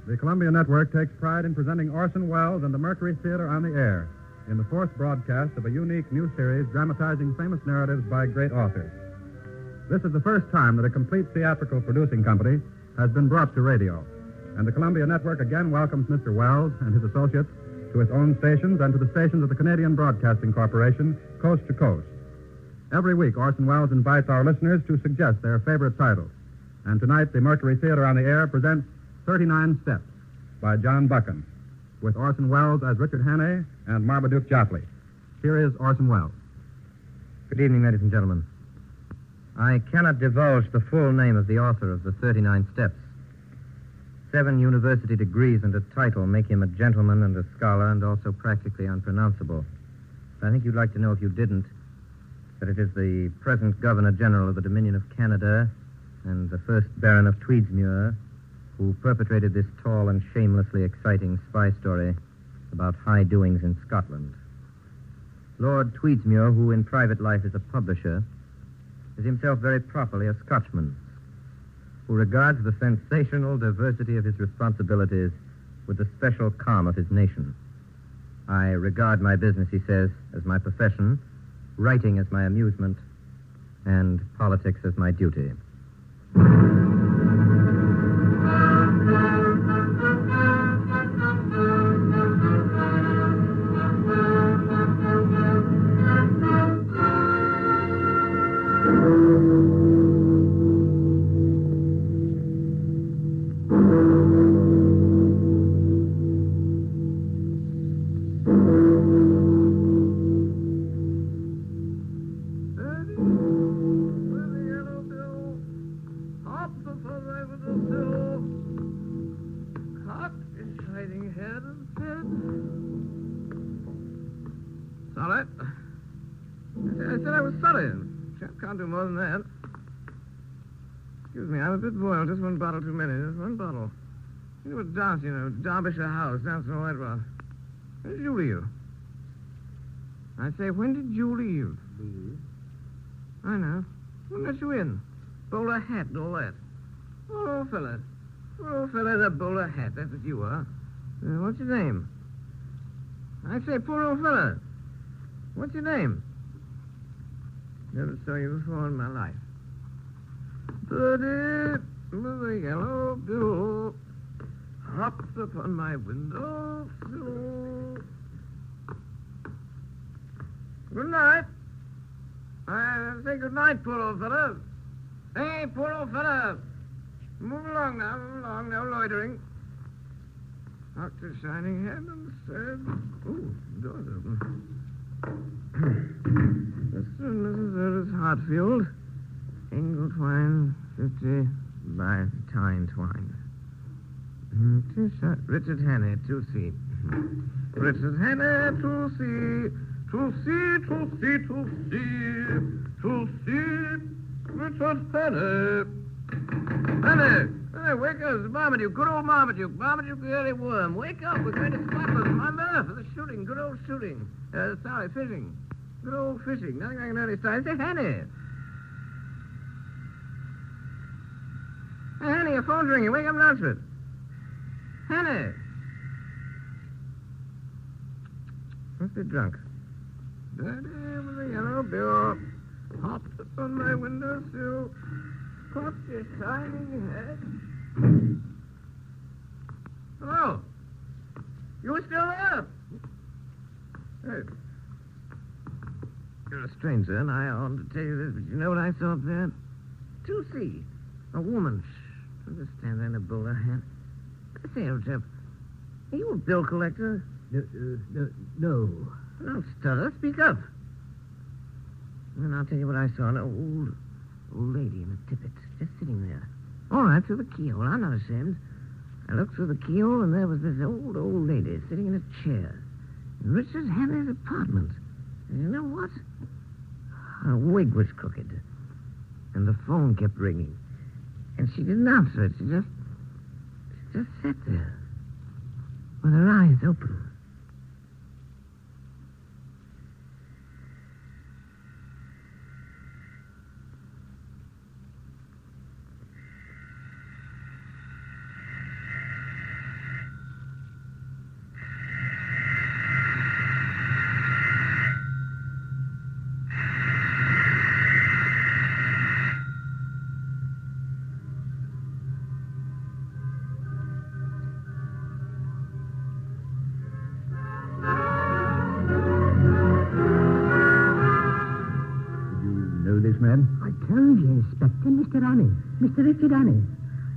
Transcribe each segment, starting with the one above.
The Columbia Network takes pride in presenting Orson Welles and the Mercury Theatre on the air in the fourth broadcast of a unique new series dramatizing famous narratives by great authors. This is the first time that a complete theatrical producing company has been brought to radio, and the Columbia Network again welcomes Mr. Welles and his associates to its own stations and to the stations of the Canadian Broadcasting Corporation, coast to coast. Every week, Orson Welles invites our listeners to suggest their favorite titles, and tonight the Mercury Theatre on the air presents 39 Steps by John Buchan, with Orson Welles as Richard Hannay and Marmaduke Jopley. Here is Orson Welles. Good evening, ladies and gentlemen. I cannot divulge the full name of the author of the 39 Steps. 7 university degrees and a title make him a gentleman and a scholar and also practically unpronounceable. I think you'd like to know, if you didn't, that it is the present Governor General of the Dominion of Canada and the first Baron of Tweedsmuir who perpetrated this tall and shamelessly exciting spy story about high doings in Scotland. Lord Tweedsmuir, who in private life is a publisher, is himself very properly a Scotchman, who regards the sensational diversity of his responsibilities with the special calm of his nation. I regard my business, he says, as my profession, writing as my amusement, and politics as my duty. Can't do more than that. Excuse me, I'm a bit boiled. Just one bottle too many. Just one bottle. You were dancing, Derbyshire House, dancing all that while. When did you leave? I say, when did you leave? Leave? I know. Who let you in? Bowler hat and all that. Poor old fella. Poor old fella in a bowler hat. That's what you are. What's your name? I say, poor old fella. What's your name? Never saw you before in my life. Birdie with a yellow bill hops upon my window sill. Good night. I say good night, poor old fella. Hey, poor old fella. Move along now, no loitering. Cocked his shining head and said, ooh, the door's open. Mr. and Mrs. Otis Hartfield, Engeltwine, 50 by Tyne Twine. Richard Hannay, 2C. Richard Hannay, 2C. 2C, 2C, 2C. 2C. Richard Hannay. Hannay, wake up. It's Marmaduke. Good old Marmaduke. Marmaduke the early worm. Wake up. We're going to Scotland. My mother for the shooting. Good old shooting. Fishing. Good old fishing. Nothing like an early start. Say, Hannay. Hey, Hannay, your phone's ringing. Wake up and answer it. Hannay. Must be drunk. Daddy with a yellow bill hopped up on my windowsill, caught your shining head. Hello. You still there? Hey. You're a stranger, and I ought to tell you this, but you know what I saw up there? 2C. A woman. Shh. Just stand there in a bowler hat. I say, old chap, are you a bill collector? No. Don't stutter. Speak up. Then I'll tell you what I saw. An old lady in a tippet, just sitting there. All right, through the keyhole. I'm not ashamed. I looked through the keyhole, and there was this old lady sitting in a chair in Richard Hannay's apartment. And you know what? Her wig was crooked. And the phone kept ringing. And she didn't answer it. She just sat there with her eyes open. I told you, Inspector, Mr. Hannay. Mr. Richard Hannay.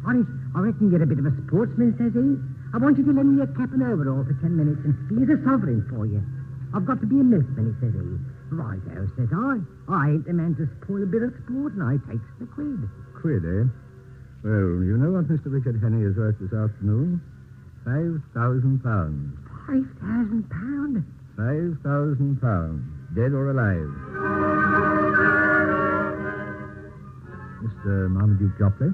Honest, I reckon you're a bit of a sportsman, says he. I want you to lend me your cap and overall for 10 minutes and here's a sovereign for you. I've got to be a milkman, says he. Righto, says I. I ain't the man to spoil a bit of sport, and I takes the quid. Quid, eh? Well, you know what Mr. Richard Hannay is worth this afternoon? £5,000. £5,000? £5,000, dead or alive. Mr. Marmaduke Jopley?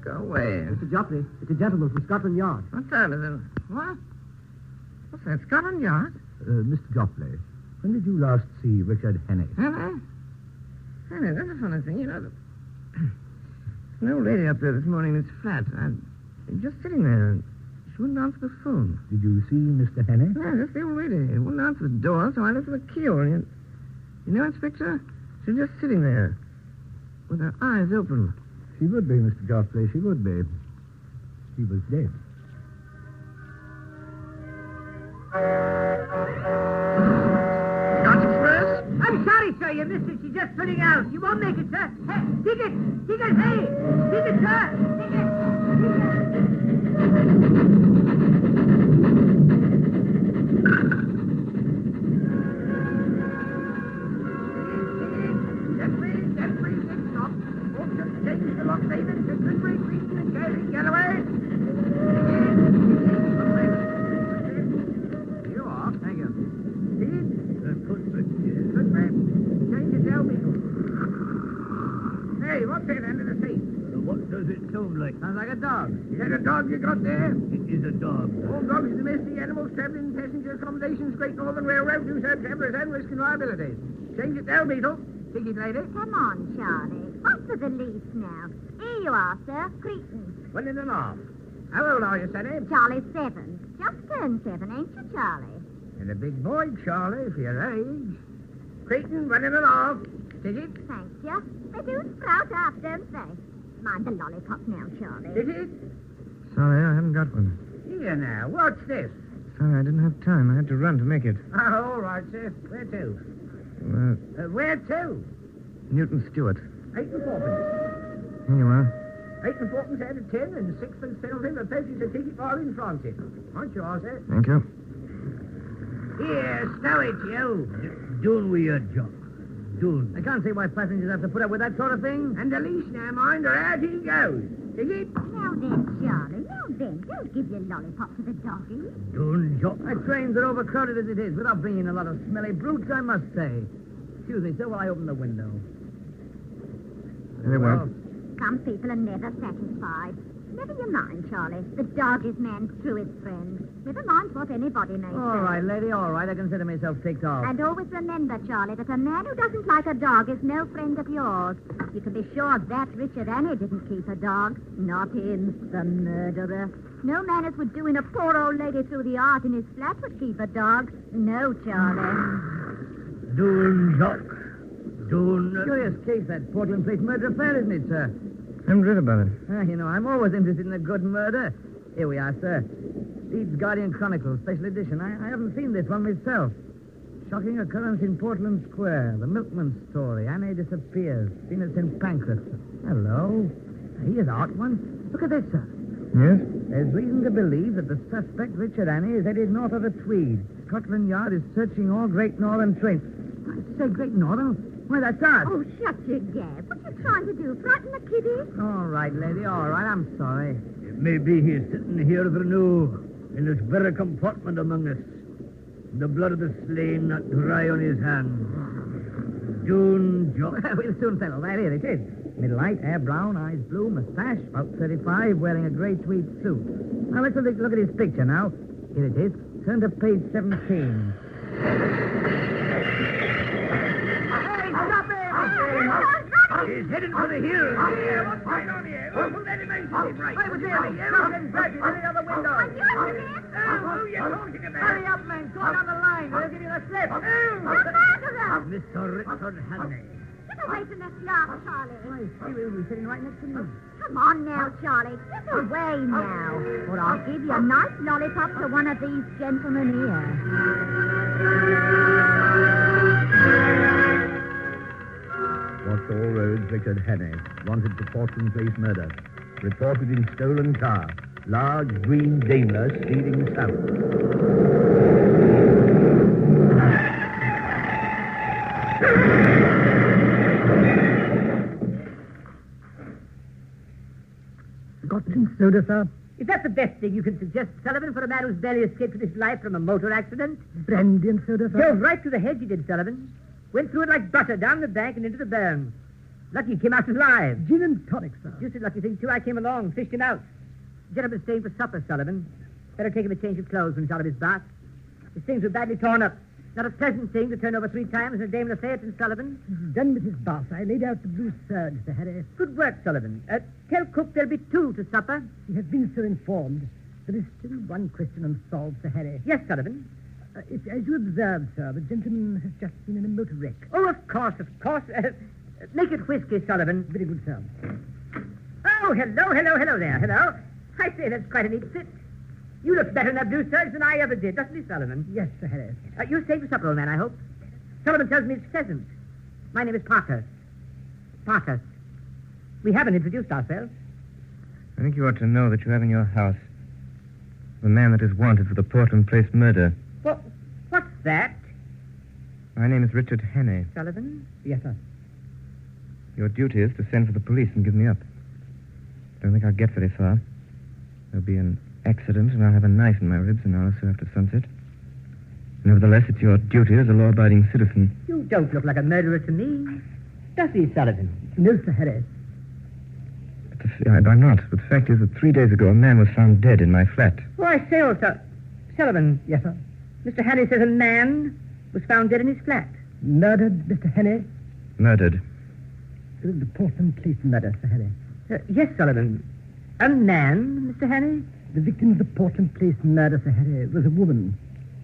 Go away. Mr. Jopley, it's a gentleman from Scotland Yard. What time is it? What? What's that, Scotland Yard? Mr. Jopley, when did you last see Richard Hannay? Hannay? Hannay, that's a funny thing. You know, there's an old lady up there this morning in this flat. I'm just sitting there. She wouldn't answer the phone. Did you see Mr. Hannay? Yeah, just the old lady. She wouldn't answer the door, so I lifted the keyhole. And you know, Inspector, she was just sitting there with her eyes open. She would be, Mr. Jopley. She would be. She was dead. Dodge Express? I'm sorry, sir. You missed it. She's just putting out. You won't make it, sir. Hey, ticket! Ticket, hey! Ticket, sir! Ticket! Sounds like a dog. Is that a dog you got there? It is a dog. All dogs are domestic animals traveling in passenger accommodations, Great Northern Railroad, New South travelers and risking liabilities. Change it down, Beetle. Ticket, lady. Come on, Charlie. What's the lease now? Here you are, sir. Cretan. 1 and a half. How old are you, Sonny? Charlie's 7. Just turned 7, ain't you, Charlie? And a big boy, Charlie, for your age. Cretan, 1 and a half. Ticket. Thank you. They do sprout up, don't they? Mind the lollipop now, Charlie. Ticket. Sorry, I haven't got one. Here now, what's this? Sorry, I didn't have time. I had to run to make it. Oh, all right, sir. Where to? Where to? Newton Stewart. 8 and 4pence. Here you are. 8 and 4pence out of 10 and 6pence penalty for purchase a ticket while in transit. Aren't you, sir? Thank you. Here, stow it, you. Doing with your junk. Doing. I can't see why passengers have to put up with that sort of thing. And the leash now, mind, or out he goes. Ticket. Now then, Charlie. Now then. Don't give your lollipop to the doggy. Doing junk. My trains are overcrowded as it is, without bringing a lot of smelly brutes, I must say. Excuse me, sir, while I open the window. Very well. Some people are never satisfied. Never you mind, Charlie. The dog is man's truest friend. Never mind what anybody may say. All right, lady, all right. I consider myself ticked off. And always remember, Charlie, that a man who doesn't like a dog is no friend of yours. You can be sure that Richard Hannay didn't keep a dog. Not him, the murderer. No man as would do in a poor old lady through the art in his flat would keep a dog. No, Charlie. Doing junk. Doing... Curious case, that Portland Place murder affair, isn't it, sir? I haven't read about it. You know, I'm always interested in a good murder. Here we are, sir. Leeds Guardian Chronicle, special edition. I haven't seen this one myself. Shocking occurrence in Portland Square. The milkman story. Hannay disappears. Seen at St. Pancras. Hello. Here's out one. Look at this, sir. Yes? There's reason to believe that the suspect, Richard Hannay, is headed north of the Tweed. Scotland Yard is searching all Great Northern trains. I say Great Northern? Why, that's us. Oh, shut your gab. What you trying to do? Frighten the kiddy? All right, lady, all right. I'm sorry. It may be he's sitting here for new in this very compartment among us. The blood of the slain not dry on his hands. Doing Joe. We'll soon settle that. Here it is. Middle height, hair brown, eyes blue, mustache, about 35, wearing a grey tweed suit. Now, let's look at his picture now. Here it is. Turn to page 17. Hey, stop it! He's heading for the hills. What's going on here? Who's that emergency brake? I was there. The aeroplane's breaking in the other window. Are you the man? Who are you talking about? Hurry up, man. Go on the line. We'll give you the slip. The murderer! Mr. Richard Hannay. Get away from that glass, Charlie. Why, he will be sitting right next to me. Come on now, Charlie. Get away now. Or I'll give you a nice lollipop to one of these gentlemen here. Watched all roads, Richard Hannay. Wanted for Portland Place murder. Reported in stolen car. Large green Daimler speeding south. Got some soda, sir? Is that the best thing you can suggest, Sullivan, for a man who's barely escaped with his life from a motor accident? Brandy and soda, sir? Drove right through the hedge, he did, Sullivan. Went through it like butter, down the bank and into the burn. Lucky he came out alive. Gin and tonic, sir. Just a lucky thing, too. I came along, fished him out. Gentleman's staying for supper, Sullivan. Better take him a change of clothes when he's out of his bath. His things were badly torn up. Not a pleasant thing to turn over 3 times in a Daimler Theatre, Sullivan. Done with his bath. I laid out the blue serge, Sir Harry. Good work, Sullivan. Tell cook there'll be 2 to supper. He has been so informed. There is still one question unsolved, Sir Harry. Yes, Sullivan. As you observed, sir, the gentleman has just been in a motor wreck. Oh, of course, of course. Make it whiskey, Sullivan. Very good, sir. Oh, hello there. Hello. I say, that's quite a neat fit. You look better in that blue serge than I ever did, doesn't he, Sullivan? Yes, Sir Harry. You're staying for supper, old man, I hope. Sullivan tells me it's pheasant. My name is Parker. Parker. We haven't introduced ourselves. I think you ought to know that you have in your house the man that is wanted for the Portland Place murder. What's that? My name is Richard Hannay. Sullivan? Yes, sir. Your duty is to send for the police and give me up. Don't think I'll get very far. There'll be an accident, and I'll have a knife in my ribs an hour or so after sunset. Nevertheless, it's your duty as a law-abiding citizen. You don't look like a murderer to me. Does he, Sullivan? No, Sir Harry. I'm not. But the fact is that 3 days ago, a man was found dead in my flat. Oh, I say, Sullivan. Yes, sir. Mr. Hannay says a man was found dead in his flat. Murdered, Mr. Hannay? Murdered. The Portland Place murder, Sir Harry. Yes, Sullivan. A man, Mr. Hannay? The victim of the Portland Place murder, Sir Harry, was a woman.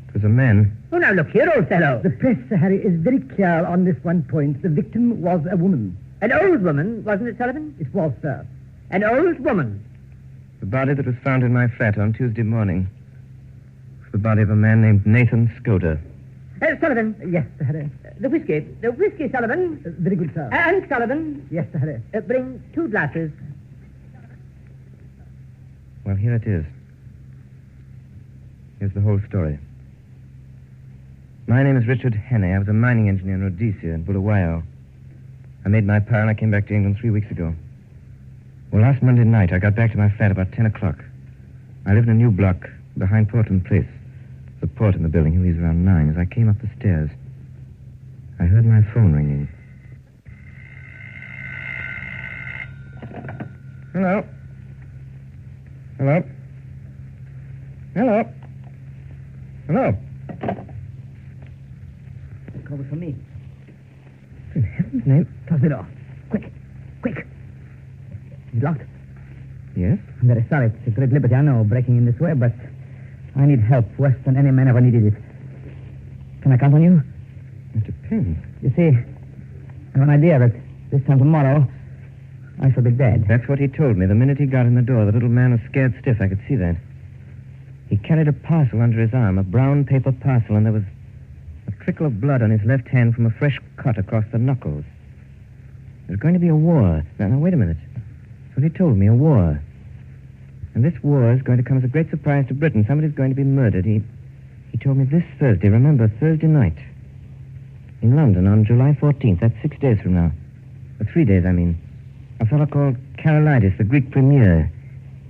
It was a man. Oh, now look here, old fellow. The press, Sir Harry, is very clear on this one point. The victim was a woman. An old woman, wasn't it, Sullivan? It was, sir. An old woman. The body that was found in my flat on Tuesday morning was the body of a man named Nathan Skoda. Sullivan. Yes, Sir Harry. The whiskey, Sullivan. Very good, sir. And Sullivan. Yes, Sir Harry. Bring 2 glasses. Well, here it is. Here's the whole story. My name is Richard Hannay. I was a mining engineer in Rhodesia in Bulawayo. I made my pile and I came back to England 3 weeks ago. Well, last Monday night, I got back to my flat about 10 o'clock. I live in a new block behind Portland Place. The port in the building. He leaves around 9. As I came up the stairs, I heard my phone ringing. Hello? Hello? Hello? Hello? Call was for me. In heaven's name. Close the door. Quick. Quick. Is it locked? Yes? I'm very sorry. It's a great liberty, I know, breaking in this way, but I need help worse than any man ever needed it. Can I count on you? It depends. You see, I have an idea that this time tomorrow, I shall be dead. That's what he told me. The minute he got in the door, the little man was scared stiff. I could see that. He carried a parcel under his arm, a brown paper parcel, and there was a trickle of blood on his left hand from a fresh cut across the knuckles. There's going to be a war. Now, wait a minute. That's what he told me, a war. And this war is going to come as a great surprise to Britain. Somebody's going to be murdered. He told me this Thursday, remember, Thursday night, in London on July 14th. That's 6 days from now. 3 days, I mean. A fellow called Carolidis, the Greek premier.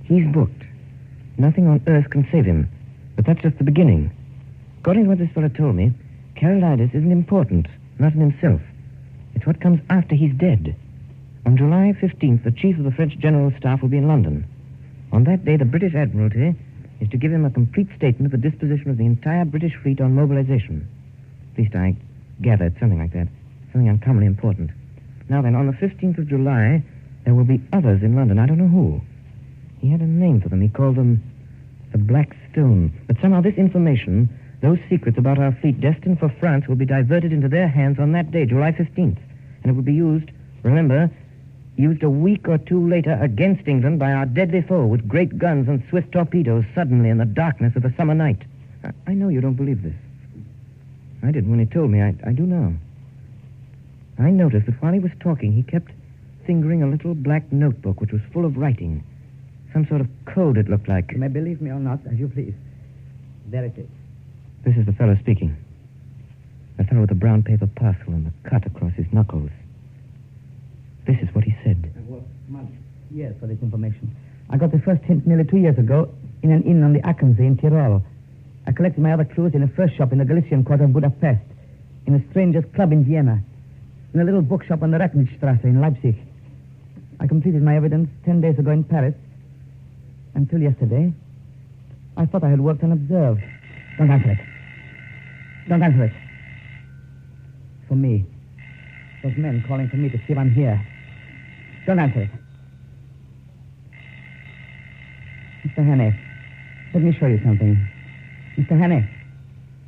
He's booked. Nothing on earth can save him. But that's just the beginning. According to what this fellow told me, Carolidis isn't important, not in himself. It's what comes after he's dead. On July 15th, the chief of the French General Staff will be in London. On that day, the British Admiralty is to give him a complete statement of the disposition of the entire British fleet on mobilization. At least I gather it's something like that. Something uncommonly important. Now then, on the 15th of July, there will be others in London. I don't know who. He had a name for them. He called them the Black Stone. But somehow this information, those secrets about our fleet destined for France, will be diverted into their hands on that day, July 15th. And it will be used, remember, used a week or two later against England by our deadly foe with great guns and swift torpedoes suddenly in the darkness of a summer night. I know you don't believe this. I did when he told me. I do now. I noticed that while he was talking, he kept fingering a little black notebook which was full of writing. Some sort of code, it looked like. You may believe me or not, as you please. There it is. This is the fellow speaking. The fellow with the brown paper parcel and the cut across his knuckles. This is what he said. I worked months, years for this information. I got the first hint nearly 2 years ago in an inn on the Achensee in Tyrol. I collected my other clues in a first shop in the Galician quarter of Budapest, in a stranger's club in Vienna, in a little bookshop on the Ratnichstrasse in Leipzig. I completed my evidence 10 days ago in Paris. Until yesterday, I thought I had worked unobserved. Don't answer it. Don't answer it. For me. Those men calling for me to see if I'm here. Don't answer it. Mr. Hannay, let me show you something. Mr. Hannay,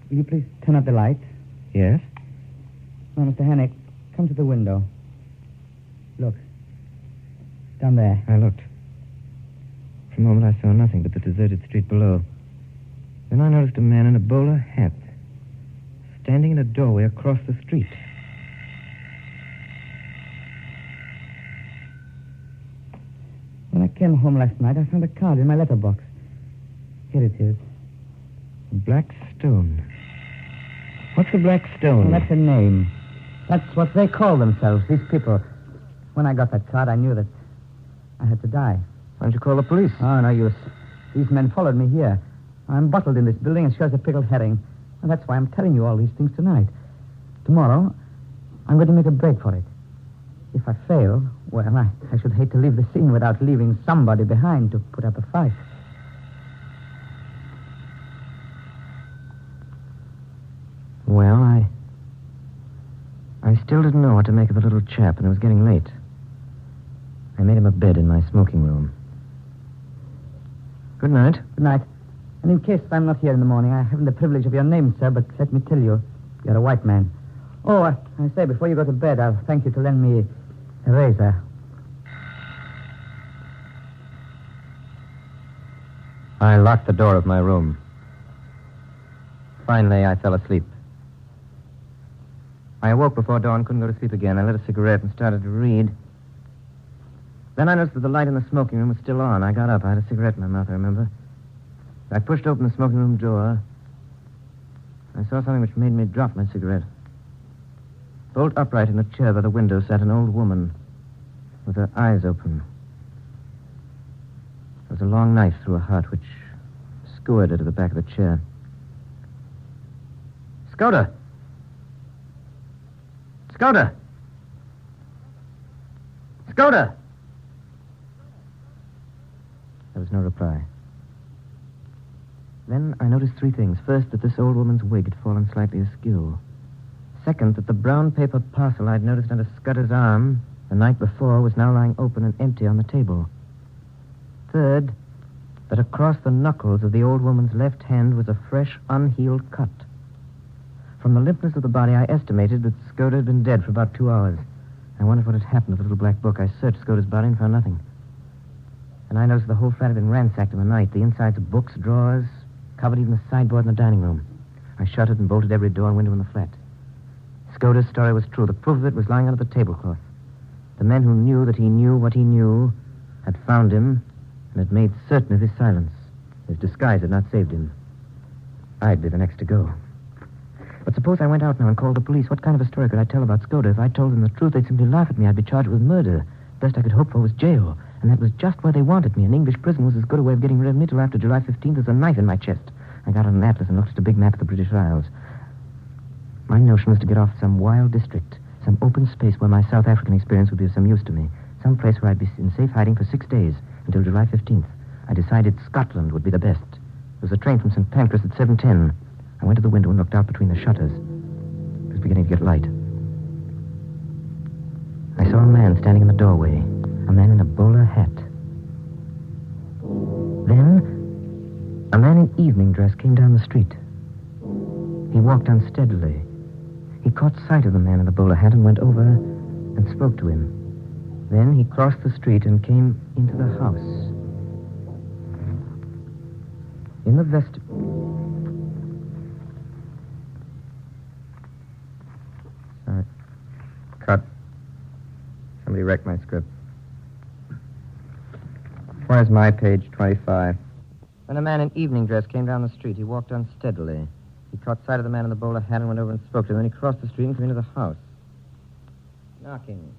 will you please turn up the light? Yes? Now, Mr. Hannay, come to the window. Look. Down there. I looked. For a moment, I saw nothing but the deserted street below. Then I noticed a man in a bowler hat standing in a doorway across the street. When I came home last night, I found a card in my letterbox. Here it is. Black Stone. What's the Black Stone? Well, that's a name. That's what they call themselves, these people. When I got that card, I knew that I had to die. Why don't you call the police? Oh, no use. These men followed me here. I'm bottled in this building as sure as a pickled herring. And that's why I'm telling you all these things tonight. Tomorrow, I'm going to make a break for it. If I fail, well, I should hate to leave the scene without leaving somebody behind to put up a fight. Well, I still didn't know what to make of the little chap, and it was getting late. I made him a bed in my smoking room. Good night. Good night. And in case I'm not here in the morning, I haven't the privilege of your name, sir, but let me tell you, you're a white man. Oh, I say, before you go to bed, I'll thank you to lend me a razor. I locked the door of my room. Finally, I fell asleep. I awoke before dawn, couldn't go to sleep again. I lit a cigarette and started to read. Then I noticed that the light in the smoking room was still on. I got up. I had a cigarette in my mouth, I remember. I pushed open the smoking room door. I saw something which made me drop my cigarette. Bolt upright in a chair by the window sat an old woman with her eyes open. There was a long knife through her heart which skewered her to the back of the chair. Skoda! Skoda! Skoda! There was no reply. Then I noticed three things. First, that this old woman's wig had fallen slightly askew. Second, that the brown paper parcel I'd noticed under Scudder's arm the night before was now lying open and empty on the table. Third, that across the knuckles of the old woman's left hand was a fresh, unhealed cut. From the limpness of the body, I estimated that Skoda had been dead for about 2 hours. I wondered what had happened to the little black book. I searched Skoda's body and found nothing. And I noticed the whole flat had been ransacked in the night. The insides of books, drawers, covered even the sideboard in the dining room. I shuttered and bolted every door and window in the flat. Skoda's story was true. The proof of it was lying under the tablecloth. The men who knew that he knew what he knew had found him and had made certain of his silence. His disguise had not saved him. I'd be the next to go. But suppose I went out now and called the police. What kind of a story could I tell about Skoda? If I told them the truth, they'd simply laugh at me. I'd be charged with murder. Best I could hope for was jail. And that was just where they wanted me. An English prison was as good a way of getting rid of me till after July 15th as a knife in my chest. I got on an atlas and looked at a big map of the British Isles. My notion was to get off some wild district, Some open space where my South African experience would be of some use to me. Some place where I'd be in safe hiding for 6 days, until July 15th. I decided Scotland would be the best. There was a train from St. Pancras at 7:10. I went to the window and looked out between the shutters. It was beginning to get light. I saw a man standing in the doorway. A man in a bowler hat. Then, a man in evening dress came down the street. He walked unsteadily. He caught sight of the man in the bowler hat and went over and spoke to him. Then he crossed the street and came into the house. In the vestibule... Sorry. Cut. Somebody wrecked my script. Where's my page 25? Then a man in evening dress came down the street. He walked unsteadily. He caught sight of the man in the bowler hat and went over and spoke to him. Then he crossed the street and came into the house. Knocking.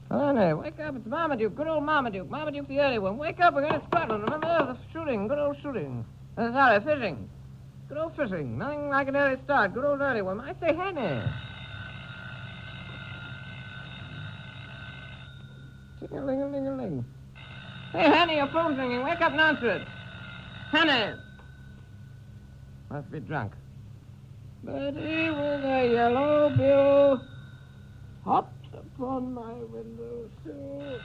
Hannay, wake up. It's Marmaduke. Good old Marmaduke. Marmaduke the early one. Wake up. We're going to Scotland. Remember, the shooting. Good old shooting. Sorry, fishing. Good old fishing. Nothing like an early start. Good old early one. I say, Hannay. Ting-a-ling-a-ling-a-ling. Hey, Hannay, your phone's ringing. Wake up and answer it. Hannay. Must be drunk. Betty with a yellow bill hopped upon my windowsill,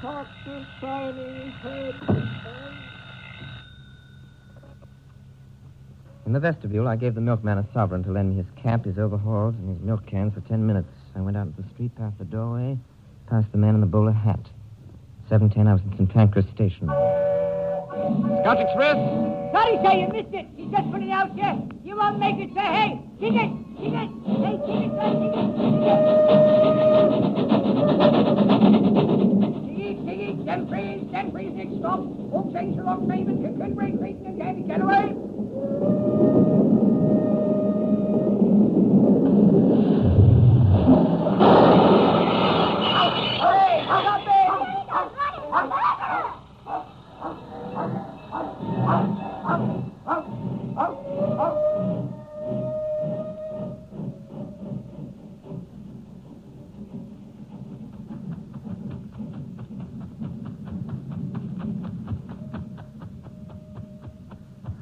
cocked a shiny head, In the vestibule, I gave the milkman a sovereign to lend me his cap, his overalls, and his milk cans for 10 minutes. I went out into the street, past the doorway, past the man in the bowler hat. 7:10, I was in St. Pancras Station. Scotch Express? Sorry, sir, you missed it. He just put it out, sir. You won't make it, sir. Hey, sing it. Sing it. Hey, sing it, sir. Sing it. Sing it. Then freeze, next stop. All change the long name and Kicken, Break, Clayton, and Danny Getaway. Hey, how about this?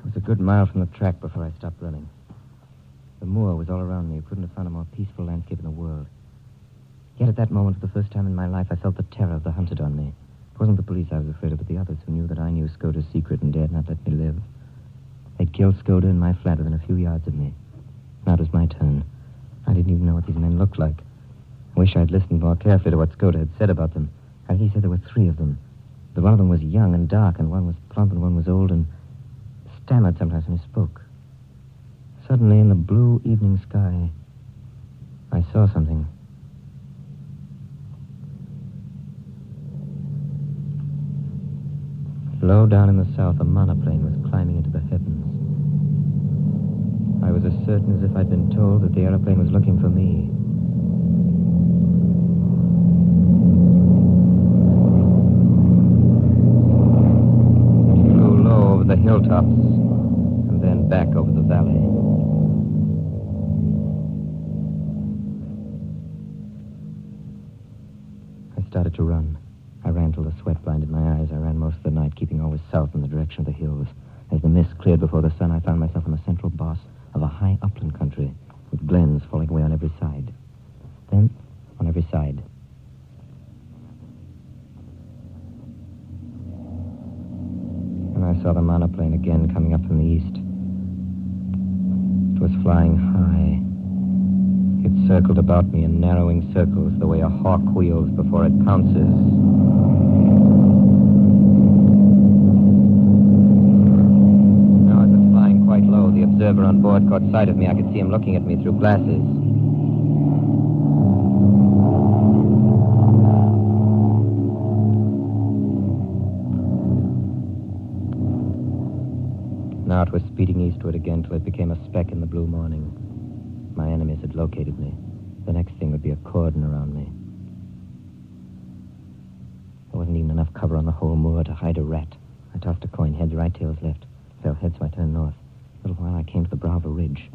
It was a good mile from the track before I stopped running. The moor was all around me. You couldn't have found a more peaceful landscape in the world. Yet at that moment, for the first time in my life, I felt the terror of the hunted on me. It wasn't the police I was afraid of, but the others who knew that I knew Skoda's secret and dared not let me live. They'd killed Skoda in my flat within a few yards of me. Now it was my turn. I didn't even know what these men looked like. I wish I'd listened more carefully to what Skoda had said about them. I think he said there were 3 of them. That one of them was young and dark, and one was plump, and one was old, and stammered sometimes when he spoke. Suddenly, in the blue evening sky, I saw something. Low down in the south, a monoplane was climbing into the heavens. I was as certain as if I'd been told that the aeroplane was looking for me. It flew low over the hilltops and then back over the valley. I started to run. I ran till the sweat blinded my eyes. I ran most of the night, keeping always south in the direction of the hills. As the mist cleared before the sun, I found myself in the central boss of a high upland country, with glens falling away on every side. Then, on every side. And I saw the monoplane again coming up from the east. It was flying high. It circled about me in narrowing circles, the way a hawk wheels before it pounces. Now, as it was flying quite low, the observer on board caught sight of me. I could see him looking at me through glasses. Now it was speeding eastward again till it became a speck in the blue morning. My enemies had located me. The next thing would be a cordon around me. There wasn't even enough cover on the whole moor to hide a rat. I tossed a coin, heads right, tails left. Fell head, so I turned north. A little while I came to the brow of a ridge.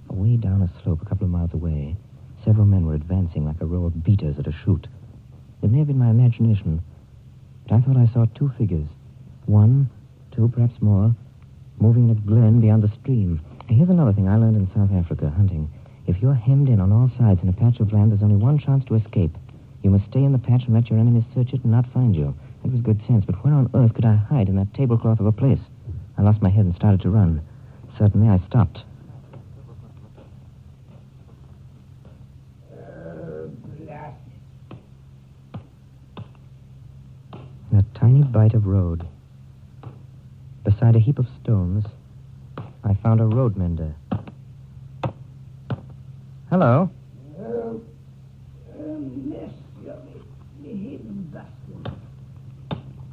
Away down a slope a couple of miles away, advancing like a row of beaters at a shoot. It may have been my imagination, but I thought I saw two figures. One, two, perhaps more, moving in a glen beyond the stream. And here's another thing I learned in South Africa, hunting. If you're hemmed in on all sides in a patch of land, there's only one chance to escape. You must stay in the patch and let your enemies search it and not find you. That was good sense, but where on earth could I hide in that tablecloth of a place? I lost my head and started to run. Suddenly, I stopped. In a tiny bight of road, beside a heap of stones, I found a road mender. Hello. Miss, me head busting.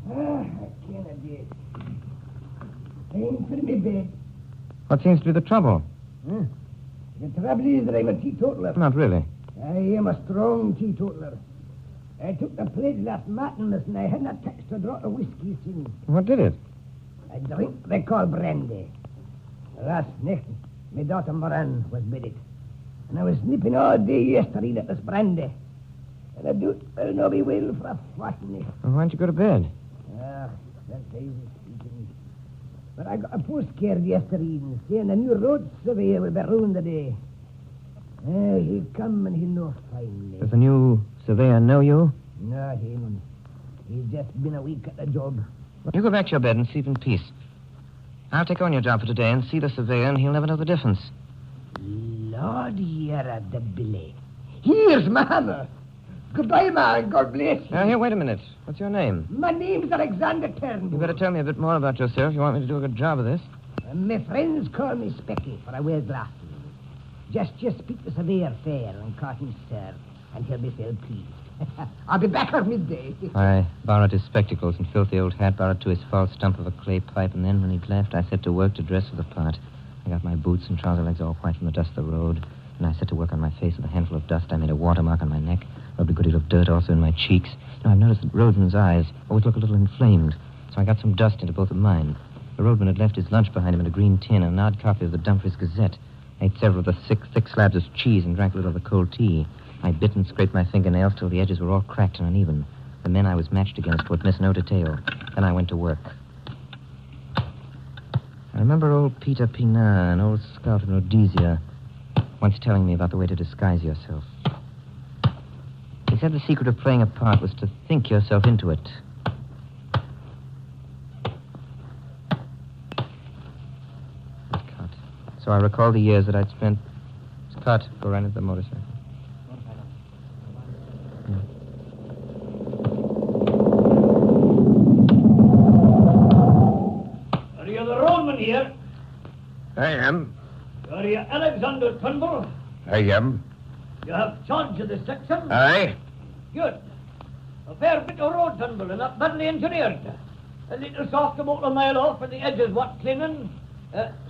I can't do it. Ain't for me bed. What seems to be the trouble? The trouble is that I'm a teetotaler. Not really. I am a strong teetotaler. I took the pledge last Martinmas and I hadn't touched a drop of whiskey since. What did it? A drink they call brandy. Last night, my daughter Moran was bedded. And I was nipping all day yesterday at this brandy. And I do I'll not be well for a fortnight. Well, why don't you go to bed? That's easy speaking. But I got a postcard yesterday evening saying a new road surveyor will be round today. He'll come and he'll know finally. Does the new surveyor know you? Not him. He's just been a week at the job. You go back to your bed and sleep in peace. I'll take on your job for today and see the surveyor, and he'll never know the difference. Lord, you're a billy. Here's my hammer. Goodbye, ma, and God bless you. Now, here, wait a minute. What's your name? My name's Alexander Turnbull. You better tell me a bit more about yourself if you want me to do a good job of this. My friends call me Specky, for I wear glasses. Just you speak the surveyor fair and call him sir, and he'll be well pleased. I'll be back at midday. I borrowed his spectacles and filthy old hat, borrowed to his false stump of a clay pipe, and then when he'd left, I set to work to dress for the part. I got my boots and trouser legs all white from the dust of the road, and I set to work on my face with a handful of dust. I made a watermark on my neck, rubbed a good deal of dirt also in my cheeks. You know, I've noticed that roadmen's eyes always look a little inflamed, so I got some dust into both of mine. The roadman had left his lunch behind him in a green tin and an odd copy of the Dumfries Gazette. I ate several of the thick slabs of cheese and drank a little of the cold tea. I bit and scraped my fingernails till the edges were all cracked and uneven. The men I was matched against would miss no detail. Then I went to work. I remember old Peter Pina, an old scout in Rhodesia, once telling me about the way to disguise yourself. He said the secret of playing a part was to think yourself into it. It's cut. So I recall the years that I'd spent. It's cut. Go right into the motorcycle. Are you the roadman here? I am. Are you Alexander Turnbull? I am. You have charge of the section? Aye. Good. A fair bit of road, Turnbull, and not badly engineered. A little soft about a mile off, and the edges what cleaning.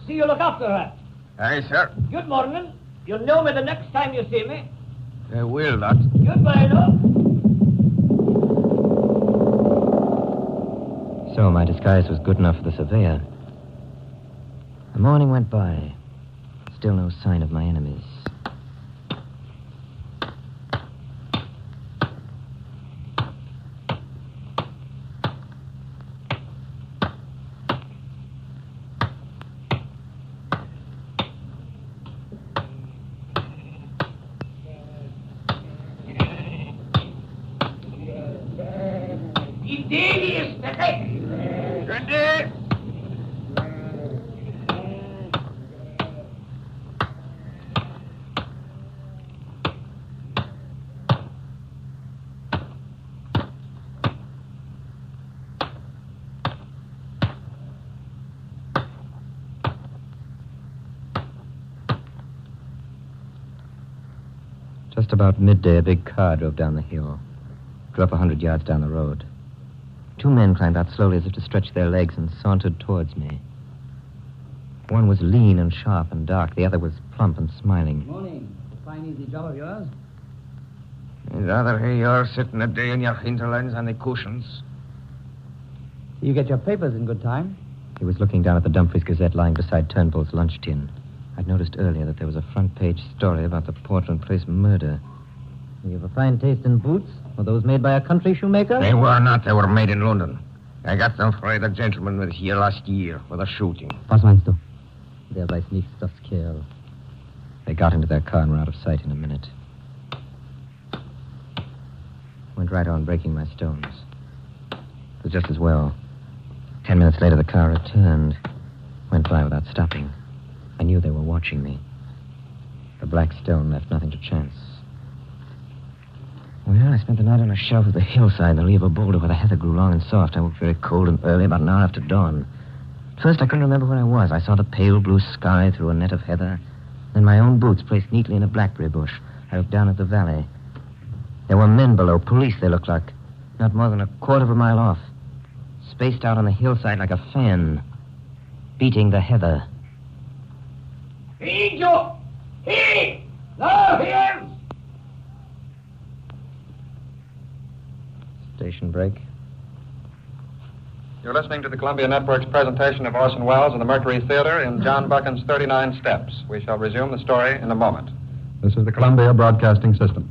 See you look after that. Aye, sir. Good morning. You'll know me the next time you see me. I will not. Goodbye, love. So my disguise was good enough for the surveyor. The morning went by. Still no sign of my enemies. Good day. Just about midday, a big car drove down the hill. Drew up 100 yards down the road. Two men climbed out slowly as if to stretch their legs and sauntered towards me. One was lean and sharp and dark. The other was plump and smiling. Morning. A fine, easy job of yours. I'd rather hear you're sitting a day in your hinterlands on the cushions. You get your papers in good time. He was looking down at the Dumfries Gazette lying beside Turnbull's lunch tin. I'd noticed earlier that there was a front-page story about the Portland Place murder. You have a fine taste in boots? Were those made by a country shoemaker? They were not. They were made in London. I got them for the gentleman was here last year for the shooting. Was meinst du? Der weiß nichts, das Kerl. They got into their car and were out of sight in a minute. Went right on breaking my stones. It was just as well. 10 minutes later, the car returned. Went by without stopping. I knew they were watching me. The black stone left nothing to chance. Well, I spent the night on a shelf of the hillside, the lee of a boulder where the heather grew long and soft. I woke very cold and early, about an hour after dawn. At first, I couldn't remember where I was. I saw the pale blue sky through a net of heather. Then my own boots placed neatly in a blackberry bush. I looked down at the valley. There were men below, police they looked like, not more than a quarter of a mile off, spaced out on the hillside like a fan, beating the heather. Hey, Joe! Hey! Now, here! Station break. You're listening to the Columbia Network's presentation of Orson Welles and the Mercury Theatre in John Buchan's 39 Steps. We shall resume the story in a moment. This is the Columbia Broadcasting System.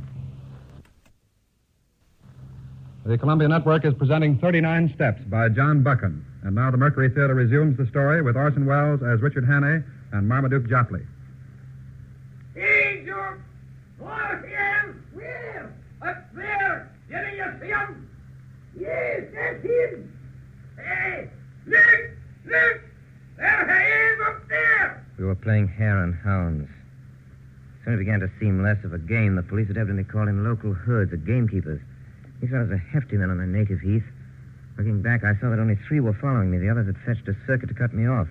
The Columbia Network is presenting 39 Steps by John Buchan. And now the Mercury Theatre resumes the story with Orson Welles as Richard Hannay and Marmaduke Jopley. Hey, Joe! More here! Where? Up there! Didn't you see him? Yes, that's him! Hey, look! Look! There he is up there! We were playing hare and hounds. Soon it began to seem less of a game. The police had evidently called in local herds of gamekeepers. These fellows are hefty men on their native heath. Looking back, I saw that only 3 were following me. The others had fetched a circuit to cut me off.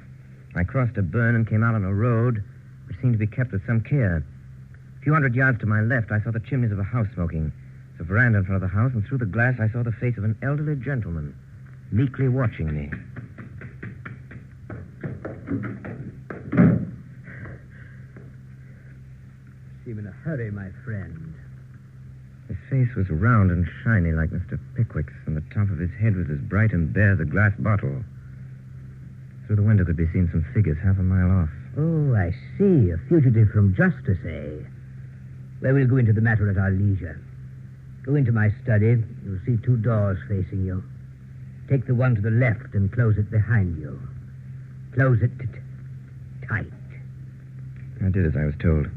I crossed a burn and came out on a road which seemed to be kept with some care. A few hundred yards to my left, I saw the chimneys of a house smoking. There's a veranda in front of the house, and through the glass I saw the face of an elderly gentleman, meekly watching me. Seem in a hurry, my friend. His face was round and shiny like Mr. Pickwick's, and the top of his head was as bright and bare as a glass bottle. Through the window could be seen some figures half a mile off. Oh, I see. A fugitive from justice, eh? Well, we'll go into the matter at our leisure. Go into my study. You'll see 2 doors facing you. Take the one to the left and close it behind you. Close it tight. I did as I was told.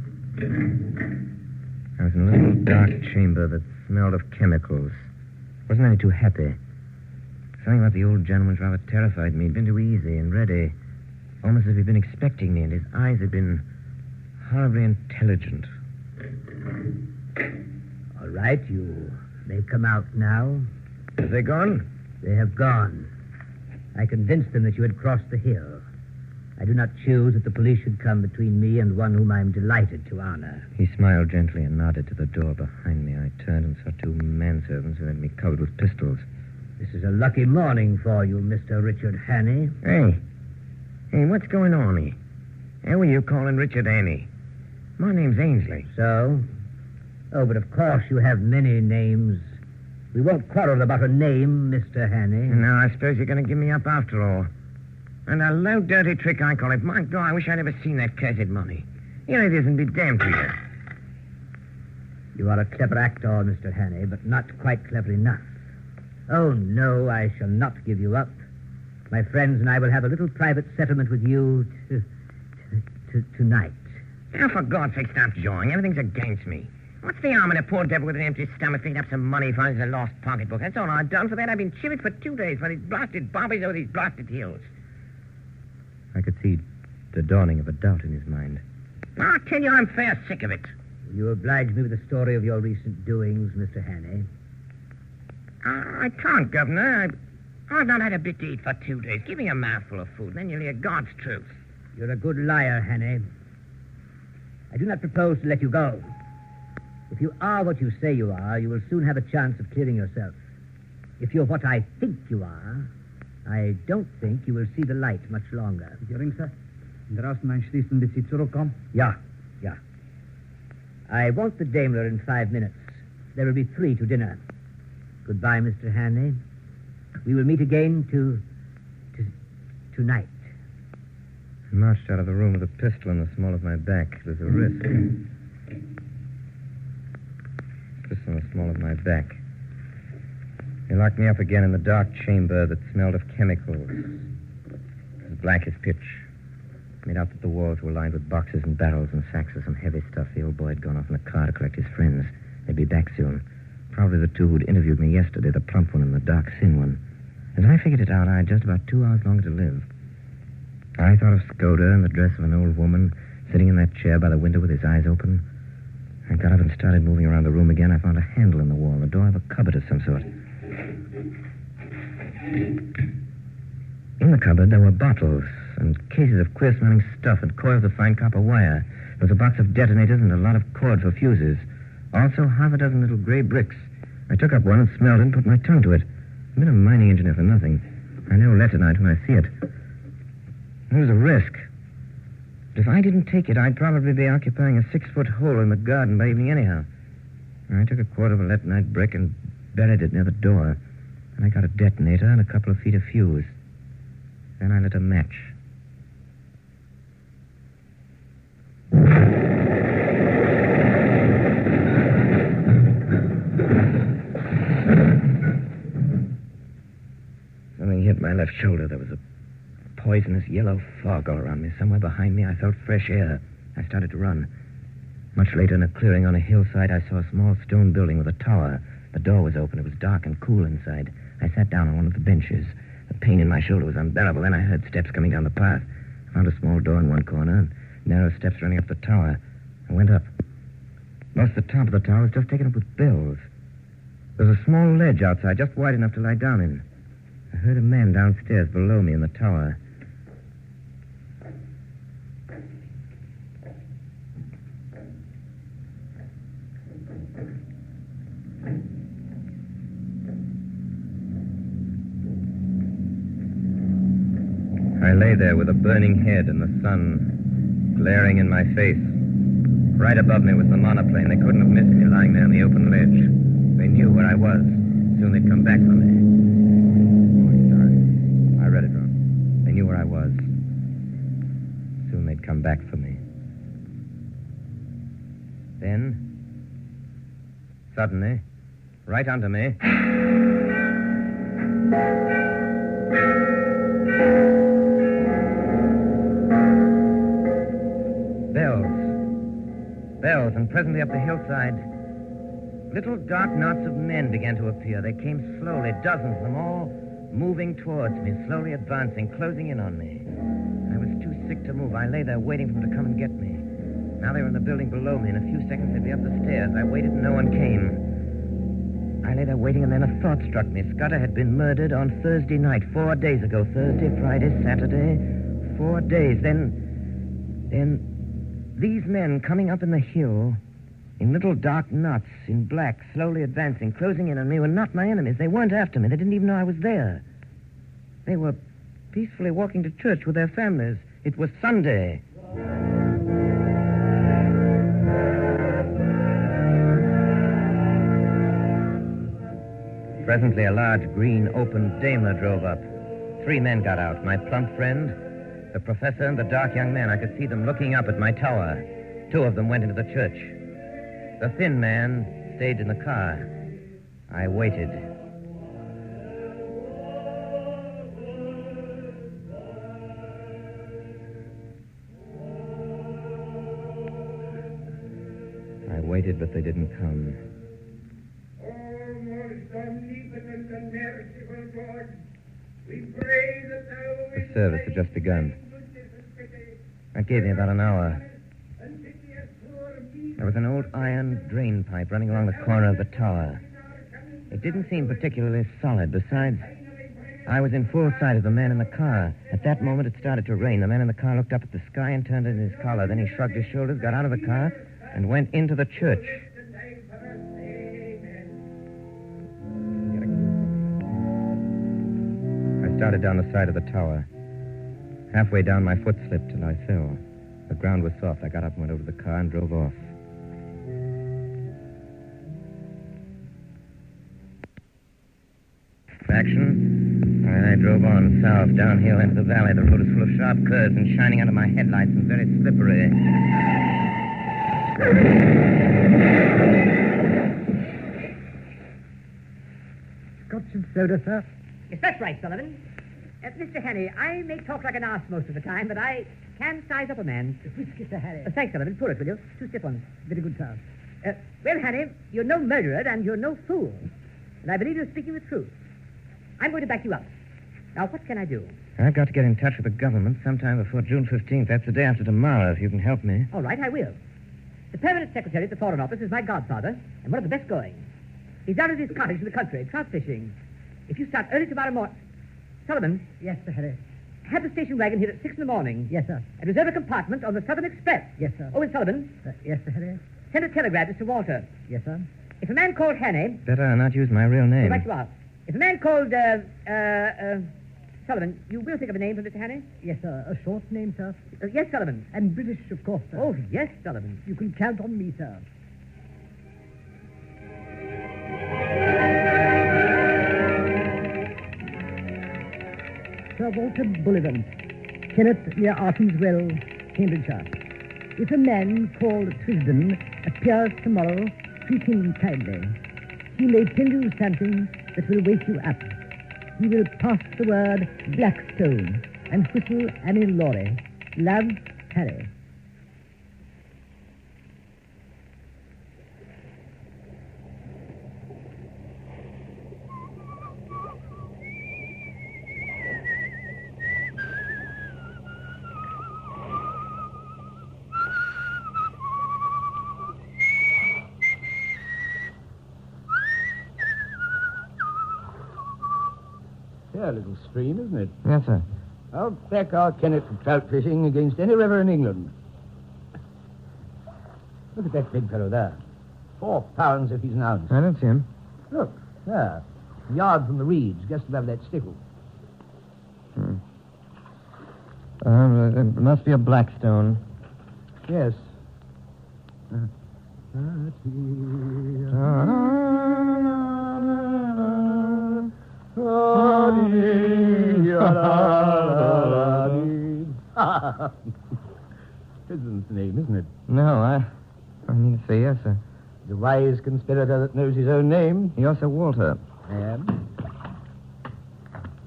I was in a little dark chamber that smelled of chemicals. Wasn't any too happy. Something about the old gentleman's rather terrified me. He'd been too easy and ready. Almost as if he'd been expecting me, and his eyes had been horribly intelligent. All right, you may come out now. Have they gone? They have gone. I convinced them that you had crossed the hill. I do not choose that the police should come between me and one whom I am delighted to honor. He smiled gently and nodded to the door behind me. I turned and saw 2 manservants who had me covered with pistols. This is a lucky morning for you, Mr. Richard Hannay. Hey, what's going on here? How are you calling Richard Hannay? My name's Ainsley. So? Oh, but of course you have many names. We won't quarrel about a name, Mr. Hannay. No, I suppose you're going to give me up after all. And a low, dirty trick, I call it. My God, I wish I'd never seen that cursed money. Here it is, and be damned to you. You are a clever actor, Mr. Hannay, but not quite clever enough. Oh, no, I shall not give you up. My friends and I will have a little private settlement with you tonight. Now, for God's sake, stop jawing. Everything's against me. What's the harm in a poor devil with an empty stomach picking up some money he finds in a lost pocketbook? That's all I've done. For that, I've been chivied for 2 days for these blasted bobbies over these blasted hills. I could see the dawning of a doubt in his mind. I tell you, I'm fair sick of it. Will you oblige me with the story of your recent doings, Mr. Hannay? I can't, Governor. I've not had a bit to eat for 2 days. Give me a mouthful of food, then you'll hear God's truth. You're a good liar, Hannay. I do not propose to let you go. If you are what you say you are, you will soon have a chance of clearing yourself. If you're what I think you are, I don't think you will see the light much longer. Is your ring, sir? Draußen einschließen, bis Sie zurückkommen? Ja. I want the Daimler in 5 minutes. There will be 3 to dinner. Goodbye, Mr. Hannay. We will meet again tonight. I marched out of the room with a pistol in the small of my back. It was a risk. It was small of my back. They locked me up again in the dark chamber that smelled of chemicals. It was black as pitch. Made out that the walls were lined with boxes and barrels and sacks of some heavy stuff. The old boy had gone off in a car to collect his friends. They'd be back soon. Probably the two who'd interviewed me yesterday, the plump one and the dark, thin one. As I figured it out, I had just about 2 hours longer to live. I thought of Skoda in the dress of an old woman, sitting in that chair by the window with his eyes open. I got up and started moving around the room again. I found a handle in the wall, the door of a cupboard of some sort. In the cupboard, there were bottles and cases of queer-smelling stuff and coils of fine copper wire. There was a box of detonators and a lot of cord for fuses. Also, half a dozen little gray bricks. I took up one and smelled it and put my tongue to it. I've been a mining engineer for nothing. I know letonite when I see it. It was a risk. But if I didn't take it, I'd probably be occupying a 6-foot hole in the garden by evening anyhow. I took a quarter of a letonite brick and buried it near the door. And I got a detonator and a couple of feet of fuse. Then I lit a match. Something hit my left shoulder. There was a poisonous yellow fog all around me. Somewhere behind me, I felt fresh air. I started to run. Much later, in a clearing on a hillside, I saw a small stone building with a tower. The door was open. It was dark and cool inside. I sat down on one of the benches. The pain in my shoulder was unbearable. Then I heard steps coming down the path. I found a small door in one corner and narrow steps running up the tower. I went up. Most of the top of the tower was just taken up with bills. There was a small ledge outside, just wide enough to lie down in. I heard a man downstairs below me in the tower. I lay there with a burning head and the sun glaring in my face. Right above me was the monoplane. They couldn't have missed me lying there on the open ledge. They knew where I was. Soon they'd come back for me. Oh, sorry. I read it wrong. They knew where I was. Soon they'd come back for me. Then, suddenly, right under me... Bells, and presently up the hillside, little dark knots of men began to appear. They came slowly, dozens of them, all moving towards me, slowly advancing, closing in on me. I was too sick to move. I lay there waiting for them to come and get me. Now they were in the building below me. In a few seconds, they'd be up the stairs. I waited and no one came. I lay there waiting, and then a thought struck me. Scudder had been murdered on Thursday night, 4 days ago. Thursday, Friday, Saturday, 4 days. Then these men coming up in the hill in little dark knots in black, slowly advancing, closing in on me, were not my enemies. They weren't after me. They didn't even know I was there. They were peacefully walking to church with their families. It was Sunday. Presently, a large, green, open Daimler drove up. 3 men got out. My plump friend, the professor, and the dark young man. I could see them looking up at my tower. 2 of them went into the church. The thin man stayed in the car. I waited. I waited, but they didn't come. The service had just begun. That gave me about an hour. There was an old iron drain pipe running along the corner of the tower. It didn't seem particularly solid. Besides, I was in full sight of the man in the car. At that moment, it started to rain. The man in the car looked up at the sky and turned in his collar. Then he shrugged his shoulders, got out of the car, and went into the church. I started down the side of the tower. Halfway down, my foot slipped and I fell. The ground was soft. I got up and went over to the car and drove off. Action. I drove on south, downhill into the valley. The road was full of sharp curves and shining under my headlights and very slippery. soda, sir? Yes, that's right, Sullivan. Mr. Hannay, I may talk like an ass most of the time, but I can size up a man. Whiskey, Mr. Hannay. Thanks, Sullivan. Pour it, will you? 2 stiff ones. Very good, sir. Well, Hannay, you're no murderer and you're no fool. And I believe you're speaking the truth. I'm going to back you up. Now, what can I do? I've got to get in touch with the government sometime before June 15th. That's the day after tomorrow, if you can help me. All right, I will. The permanent secretary at the Foreign Office is my godfather and one of the best going. He's down at his cottage in the country, trout fishing. If you start early tomorrow morning... Sullivan. Yes, Sir Harry. Have the station wagon here at 6 in the morning. Yes, sir. And reserve a compartment on the Southern Express. Yes, sir. Oh, and Sullivan. Yes, Sir Harry. Send a telegram to Sir Walter. Yes, sir. If a man called Hannay... Better not use my real name. Right you are. If a man called, Sullivan, you will think of a name for Mr. Hannay? Yes, sir. A short name, sir. Yes, Sullivan. And British, of course, sir. Oh, yes, Sullivan. You can count on me, sir. Sir Walter Bullivant, Kenneth near Arton's Well, Cambridgeshire. If a man called Twisden appears tomorrow, treat him kindly. He may tell you something that will wake you up. He will pass the word Blackstone and whistle Annie Laurie. Love, Harry. A little stream, isn't it? Yes, sir. I'll back our Kenneth for trout fishing against any river in England. Look at that big fellow there. 4 pounds if he's an ounce. I don't see him. Look, there. A yard from the reeds, just above that stickle. It must be a Blackstone. Yes. Twisden's name, isn't it? No, I mean to say yes, sir. The wise conspirator that knows his own name. You're Sir Walter. I am.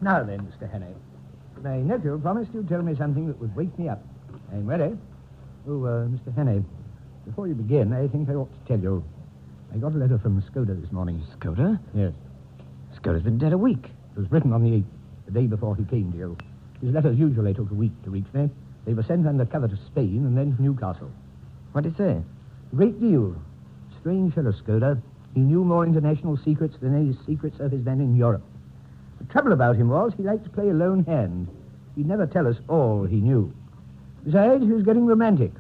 Now then, Mr. Hannay. My nephew promised you'd tell me something that would wake me up. I'm ready. Oh, Mr. Hannay, before you begin, I think I ought to tell you. I got a letter from Skoda this morning. Skoda? Yes. Skoda's been dead a week. It was written on the 8th, the day before he came to you. His letters usually took a week to reach me. They were sent under cover to Spain and then to Newcastle. What did he say? Great deal. Strange fellow, Skoda. He knew more international secrets than any secret service man in Europe. The trouble about him was he liked to play a lone hand. He'd never tell us all he knew. Besides, he was getting romantic.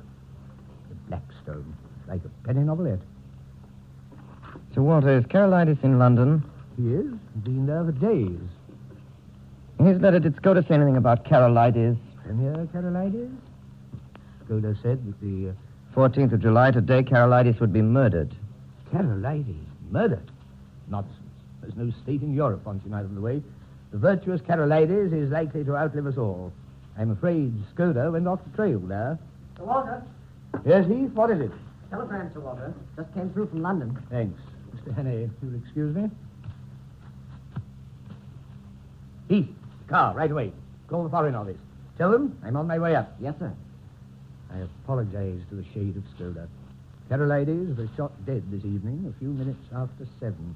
The Blackstone, like a penny novelette. Sir Walter, is Carolitis in London? He is. Been there for days. In his letter, did Skoda say anything about Carolitis? Premier Carolitis? Skoda said that the... 14th of July, today, Carolitis would be murdered. Carolitis? Murdered? Nonsense. There's no state in Europe wants him out of the way. The virtuous Carolitis is likely to outlive us all. I'm afraid Skoda went off the trail there. Sir Walter? Yes, Heath? What is it? Telegram, Sir Walter. Just came through from London. Thanks. Mr. Hannay, you'll excuse me? Heath, car, right away. Call the Foreign Office. Tell them I'm on my way up. Yes, sir. I apologize to the shade of Skoda. Carolitis was shot dead this evening, a few minutes after 7.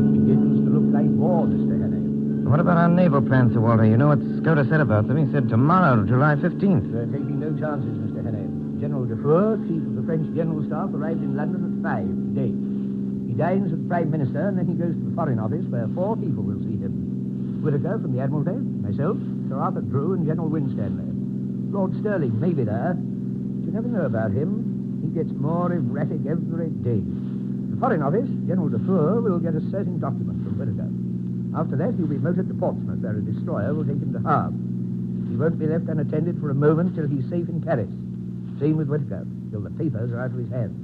It begins to look like war, Mr. Hannay. What about our naval plans, Sir Walter? You know what Skoda said about them? He said tomorrow, July 15th. We're taking no chances, Mr. Hannay. General Defoe, chief of the French General Staff, arrived in London at 5 today. He dines with the Prime Minister, and then he goes to the Foreign Office, where 4 people will see him. Whittaker from the Admiralty, myself, Sir Arthur Drew, and General Winstanley. Lord Stirling may be there, but you never know about him. He gets more erratic every day. The Foreign Office, General Defoe, will get a certain document from Whittaker. After that, he'll be motored to Portsmouth, where a destroyer will take him to Havre. He won't be left unattended for a moment till he's safe in Paris. Same with Whittaker, till the papers are out of his hands.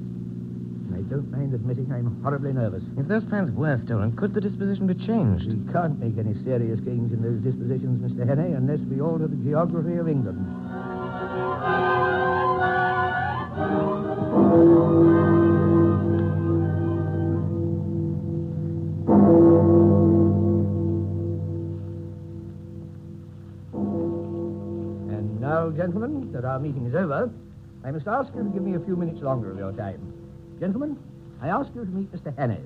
And I don't mind admitting I'm horribly nervous. If those plans were stolen, could the disposition be changed? We can't make any serious change in those dispositions, Mr. Hannay, unless we alter the geography of England. And now, gentlemen, that our meeting is over, I must ask you to give me a few minutes longer of your time. Gentlemen, I ask you to meet Mr. Hannay.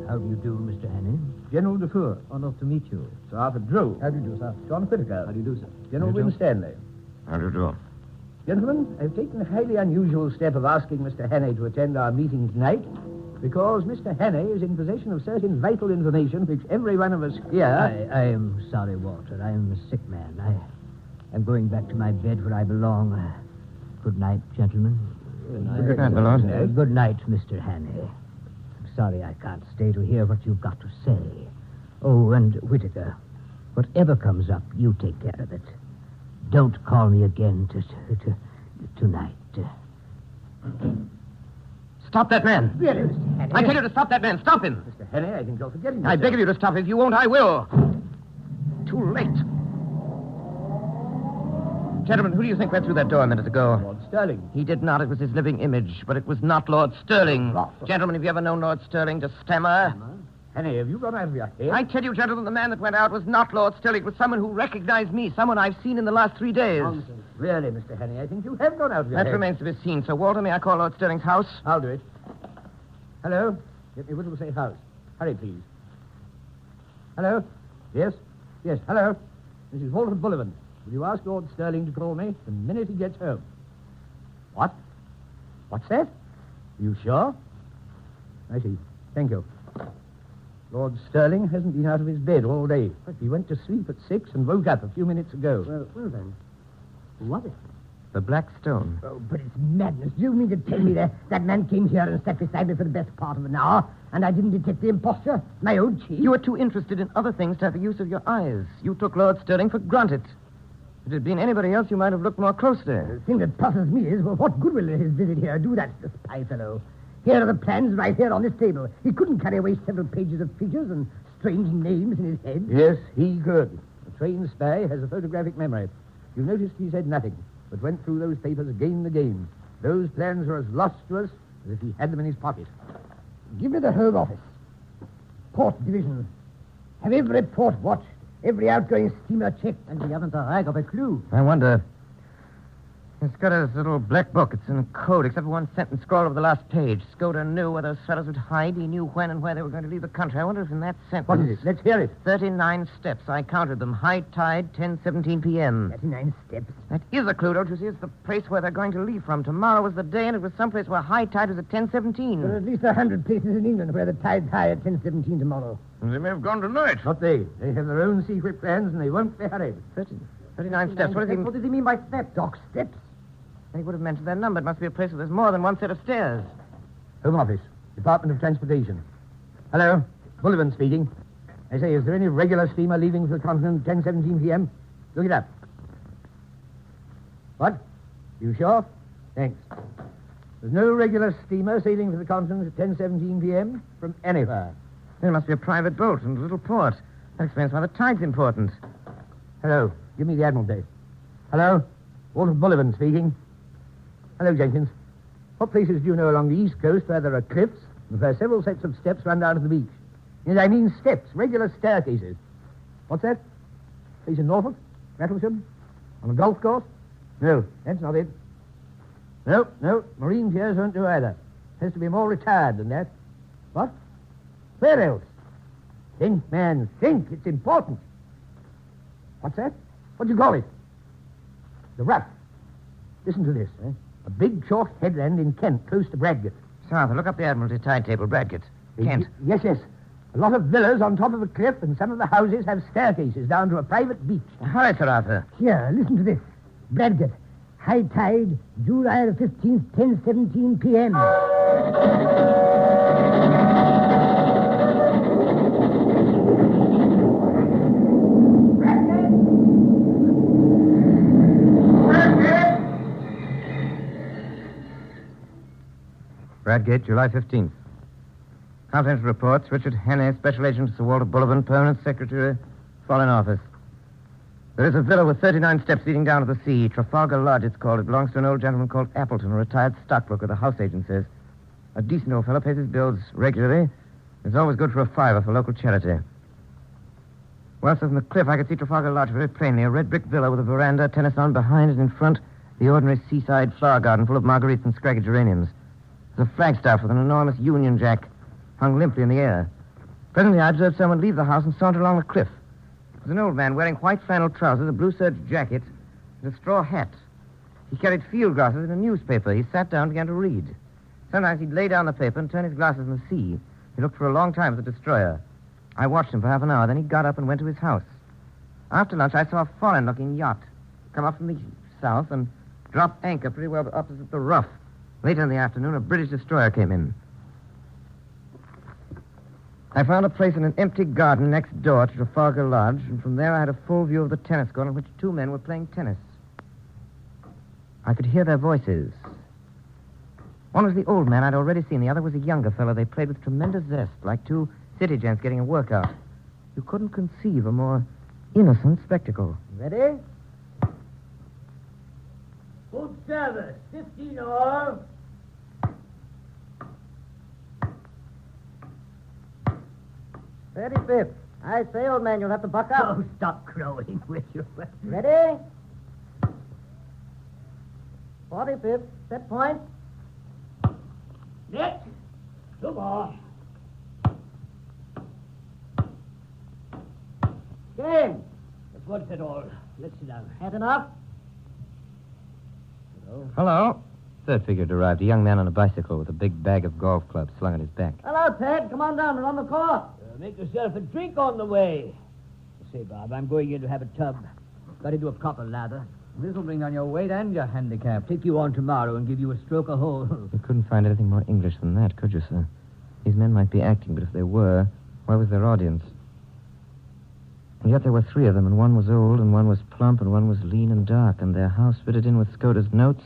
How do you do, Mr. Hannay? General Dufour. Honored to meet you. Sir Arthur Drew. How do you do, sir? John Whittaker. How do you do, sir? General Winstanley. How do you do? Gentlemen, I've taken the highly unusual step of asking Mr. Hannay to attend our meeting tonight because Mr. Hannay is in possession of certain vital information which every one of us here... I am sorry, Walter. I am a sick man. I'm going back to my bed where I belong. Good night, gentlemen. Good night, my lord. Good night, Mr. Hannay. I'm sorry I can't stay to hear what you've got to say. Oh, and Whittaker, whatever comes up, you take care of it. Don't call me again tonight. Stop that man. Really, Mr. Hannay? I tell you to stop that man. Stop him. Mr. Hannay, I think you're forgetting I yourself. beg of you to stop. If you won't, I will. Too late. Gentlemen, who do you think went through that door a minute ago? Lord Sterling. He did not. It was his living image, but it was not Lord Sterling. Lord. Gentlemen, have you ever known Lord Sterling to stammer? Hannay, have you gone out of your head? I tell you, gentlemen, the man that went out was not Lord Sterling. It was someone who recognized me, someone I've seen in the last 3 days. Nonsense. Really, Mr. Hannay, I think you have gone out of your head. That remains to be seen. So, Walter, may I call Lord Sterling's house? I'll do it. Hello? Get me Whittle say house. Hurry, please. Hello? Yes? Yes, hello? This is Walter Bullivant. Will you ask Lord Sterling to call me the minute he gets home? What? What's that? Are you sure? I see. Thank you. Lord Sterling hasn't been out of his bed all day. He went to sleep at 6 and woke up a few minutes ago. Well then. What is it? The Black Stone. Oh, but it's madness. Do you mean to tell me that man came here and sat beside me for the best part of an hour, and I didn't detect the imposture? My old chief? You were too interested in other things to have the use of your eyes. You took Lord Sterling for granted. If it had been anybody else, you might have looked more closely. The thing that puzzles me is, well, what good will his visit here do? That's the spy fellow. Here are the plans right here on this table. He couldn't carry away several pages of figures and strange names in his head. Yes, he could. A trained spy has a photographic memory. You noticed he said nothing, but went through those papers again and again. Those plans are as lost to us as if he had them in his pocket. Give me the Home Office. Port Division. Have every port watched, every outgoing steamer checked, and we haven't a rag of a clue. I wonder. It's got a little black book. It's in code, except for one sentence scrawled over the last page. Scoter knew where those fellows would hide. He knew when and where they were going to leave the country. I wonder if in that sentence... What is it? Let's hear it. 39 steps. I counted them. High tide, 10:17 p.m. 39 steps. That is a clue, don't you see? It's the place where they're going to leave from. Tomorrow was the day, and it was someplace where high tide was at 10:17. There are at least 100 places in England where the tide's high at 10:17 tomorrow. They may have gone tonight. Not they. They have their own secret plans, and they won't be hurried. 39 steps. What does he mean by steps? Dock steps. He would have mentioned their number. It must be a place where there's more than one set of stairs. Home Office. Department of Transportation. Hello. Bullivant speaking. I say, is there any regular steamer leaving for the continent at 10:17 p.m.? Look it up. What? You sure? Thanks. There's no regular steamer sailing for the continent at 10:17 p.m. from anywhere. There must be a private boat and a little port. That explains why the tide's important. Hello. Give me the Admiralty. Hello. Walter Bullivant speaking. Hello, Jenkins. What places do you know along the East Coast where there are cliffs and where several sets of steps run down to the beach? Yes, I mean steps, regular staircases. What's that? Place in Norfolk? Rattlesham? On a golf course? No, that's not it. No, marine piers won't do either. Has to be more retired than that. What? Where else? Think, man, think. It's important. What's that? What do you call it? The Rough. Listen to this, A big, short headland in Kent, close to Bradgate. Sir Arthur, look up the Admiralty tide table, Bradgate. Kent. Yes. A lot of villas on top of a cliff, and some of the houses have staircases down to a private beach. Hurry, Sir Arthur. Here, listen to this. Bradgate. High tide, July the 15th, 10:17 p.m. Bradgate, July 15th. Confidential reports. Richard Hannay, Special Agent to Sir Walter Bullivant, Permanent Secretary, Foreign Office. There is a villa with 39 steps leading down to the sea. Trafalgar Lodge, it's called. It belongs to an old gentleman called Appleton, a retired stockbroker, the house agent says. A decent old fellow, pays his bills regularly. It's always good for a $5 for local charity. Well, so from the cliff, I could see Trafalgar Lodge very plainly. A red brick villa with a veranda, tennis lawn behind it, in front, the ordinary seaside flower garden full of marguerites and scraggy geraniums. There's a flagstaff with an enormous Union Jack hung limply in the air. Presently, I observed someone leave the house and saunter along the cliff. It was an old man wearing white flannel trousers, a blue serge jacket, and a straw hat. He carried field glasses and a newspaper. He sat down and began to read. Sometimes he'd lay down the paper and turn his glasses in the sea. He looked for a long time at the destroyer. I watched him for half an hour. Then he got up and went to his house. After lunch, I saw a foreign-looking yacht come up from the south and drop anchor pretty well opposite the Rough. Later in the afternoon, a British destroyer came in. I found a place in an empty garden next door to Trafalgar Lodge, and from there I had a full view of the tennis court on which two men were playing tennis. I could hear their voices. One was the old man I'd already seen. The other was a younger fellow. They played with tremendous zest, like two city gents getting a workout. You couldn't conceive a more innocent spectacle. Ready? Good service. 15 all. "35th. I say, old man, you'll have to buck up." Oh, stop crowing, will you? Ready? 45th. Set point. Net. 2 more. Game. That's once and all. Let's sit down. Had enough? Hello. Third figure had arrived, a young man on a bicycle with a big bag of golf clubs slung at his back. Hello, Ted. Come on down. We're on the course. Make yourself a drink on the way. Say, Bob, I'm going in to have a tub. Got into a copper lather. This will bring down your weight and your handicap. Take you on tomorrow and give you a stroke a hole. You couldn't find anything more English than that, could you, sir? These men might be acting, but if they were, where was their audience? And yet there were 3 of them, and one was old, and one was plump, and one was lean and dark, and their house fitted in with Scota's notes,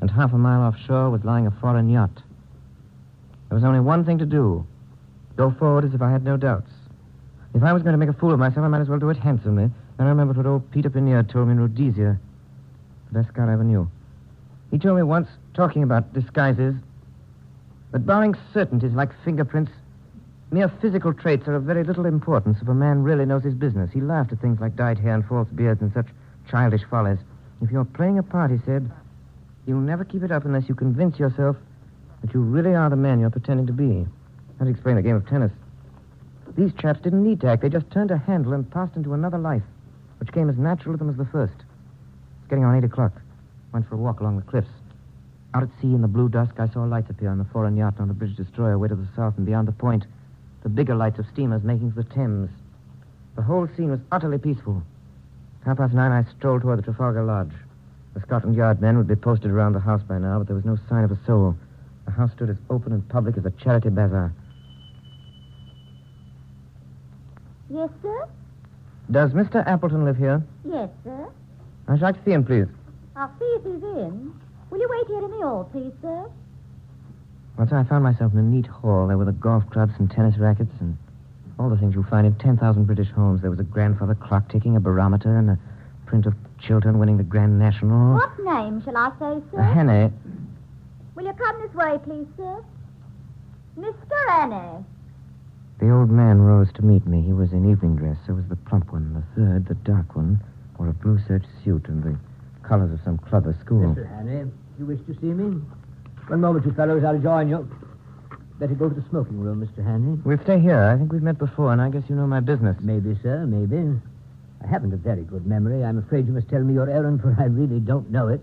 and half a mile offshore was lying a foreign yacht. There was only one thing to do. Go forward as if I had no doubts. If I was going to make a fool of myself, I might as well do it handsomely. And I remembered what old Peter Pinnier told me in Rhodesia, the best scout I ever knew. He told me once, talking about disguises, that barring certainties like fingerprints, mere physical traits are of very little importance if a man really knows his business. He laughed at things like dyed hair and false beards and such childish follies. If you're playing a part, he said, you'll never keep it up unless you convince yourself that you really are the man you're pretending to be. That explained the game of tennis. These chaps didn't need to act. They just turned a handle and passed into another life, which came as natural to them as the first. It's getting on 8 o'clock. Went for a walk along the cliffs. Out at sea in the blue dusk, I saw lights appear on the foreign yacht and on the British destroyer way to the south, and beyond the point, the bigger lights of steamers making for the Thames. The whole scene was utterly peaceful. 9:30, I strolled toward the Trafalgar Lodge. The Scotland Yard men would be posted around the house by now, but there was no sign of a soul. The house stood as open and public as a charity bazaar. Yes, sir? Does Mr. Appleton live here? Yes, sir. I should like to see him, please. I'll see if he's in. Will you wait here in the hall, please, sir? Once I found myself in a neat hall. There were the golf clubs and tennis rackets and all the things you'll find in 10,000 British homes. There was a grandfather clock ticking, a barometer, and a print of Chiltern winning the Grand National. What name shall I say, sir? Hannay. Will you come this way, please, sir? Mr. Hannay. The old man rose to meet me. He was in evening dress. So was the plump one. The third, the dark one, wore a blue serge suit and the colors of some club or school. Mr. Hannay, you wish to see me? One moment, you fellows. I'll join you. Better go to the smoking room, Mr. Hannay. We'll stay here. I think we've met before, and I guess you know my business. Maybe, sir, maybe. I haven't a very good memory. I'm afraid you must tell me your errand, for I really don't know it.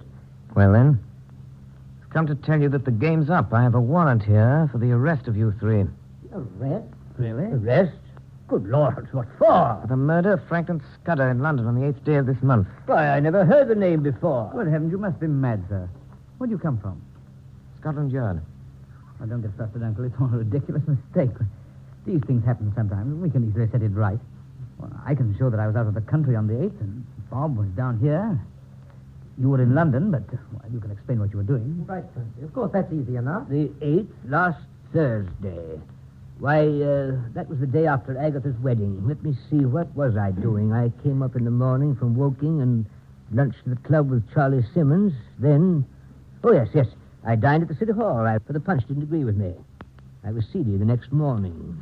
Well, then, I've come to tell you that the game's up. I have a warrant here for the arrest of you 3. Arrest? Really? Arrest? Good Lord, what for? For the murder of Franklin Scudder in London on the 8th day of this month. Why, I never heard the name before. Good heavens, you must be mad, sir. Where'd you come from? Scotland Yard. Oh, don't get flustered, Uncle. It's all a ridiculous mistake. These things happen sometimes. We can easily set it right. Well, I can show that I was out of the country on the 8th, and Bob was down here. You were in London, but well, you can explain what you were doing. Right, Francie. Of course, that's easy enough. The 8th, last Thursday. Why, that was the day after Agatha's wedding. Let me see, what was I doing? I came up in the morning from Woking and lunched at the club with Charlie Simmons. Then, oh, yes, I dined at the City Hall, for the punch didn't agree with me. I was seedy the next morning.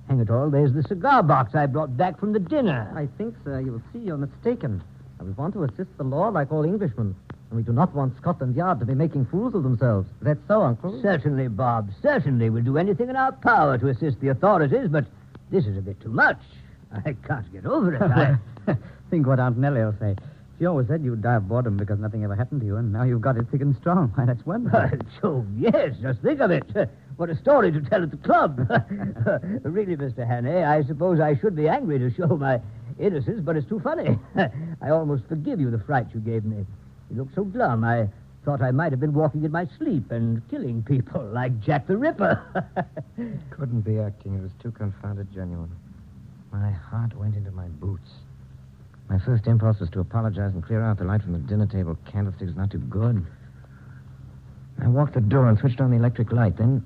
Hang it all, there's the cigar box I brought back from the dinner. I think, sir, you'll see you're mistaken. We want to assist the law like all Englishmen. And we do not want Scotland Yard to be making fools of themselves. That's so, Uncle. Certainly, Bob. Certainly. We'll do anything in our power to assist the authorities, but this is a bit too much. I can't get over it. Think what Aunt Nellie will say. She always said you'd die of boredom because nothing ever happened to you, and now you've got it thick and strong. Why, that's wonderful. So, yes, just think of it. What a story to tell at the club. Really, Mr. Hannay, I suppose I should be angry to show my innocence, but it's too funny. I almost forgive you the fright you gave me. You looked so glum, I thought I might have been walking in my sleep and killing people like Jack the Ripper. Couldn't be acting. It was too confounded genuine. My heart went into my boots. My first impulse was to apologize and clear out. The light from the dinner table candlestick is not too good. I walked the door and switched on the electric light. Then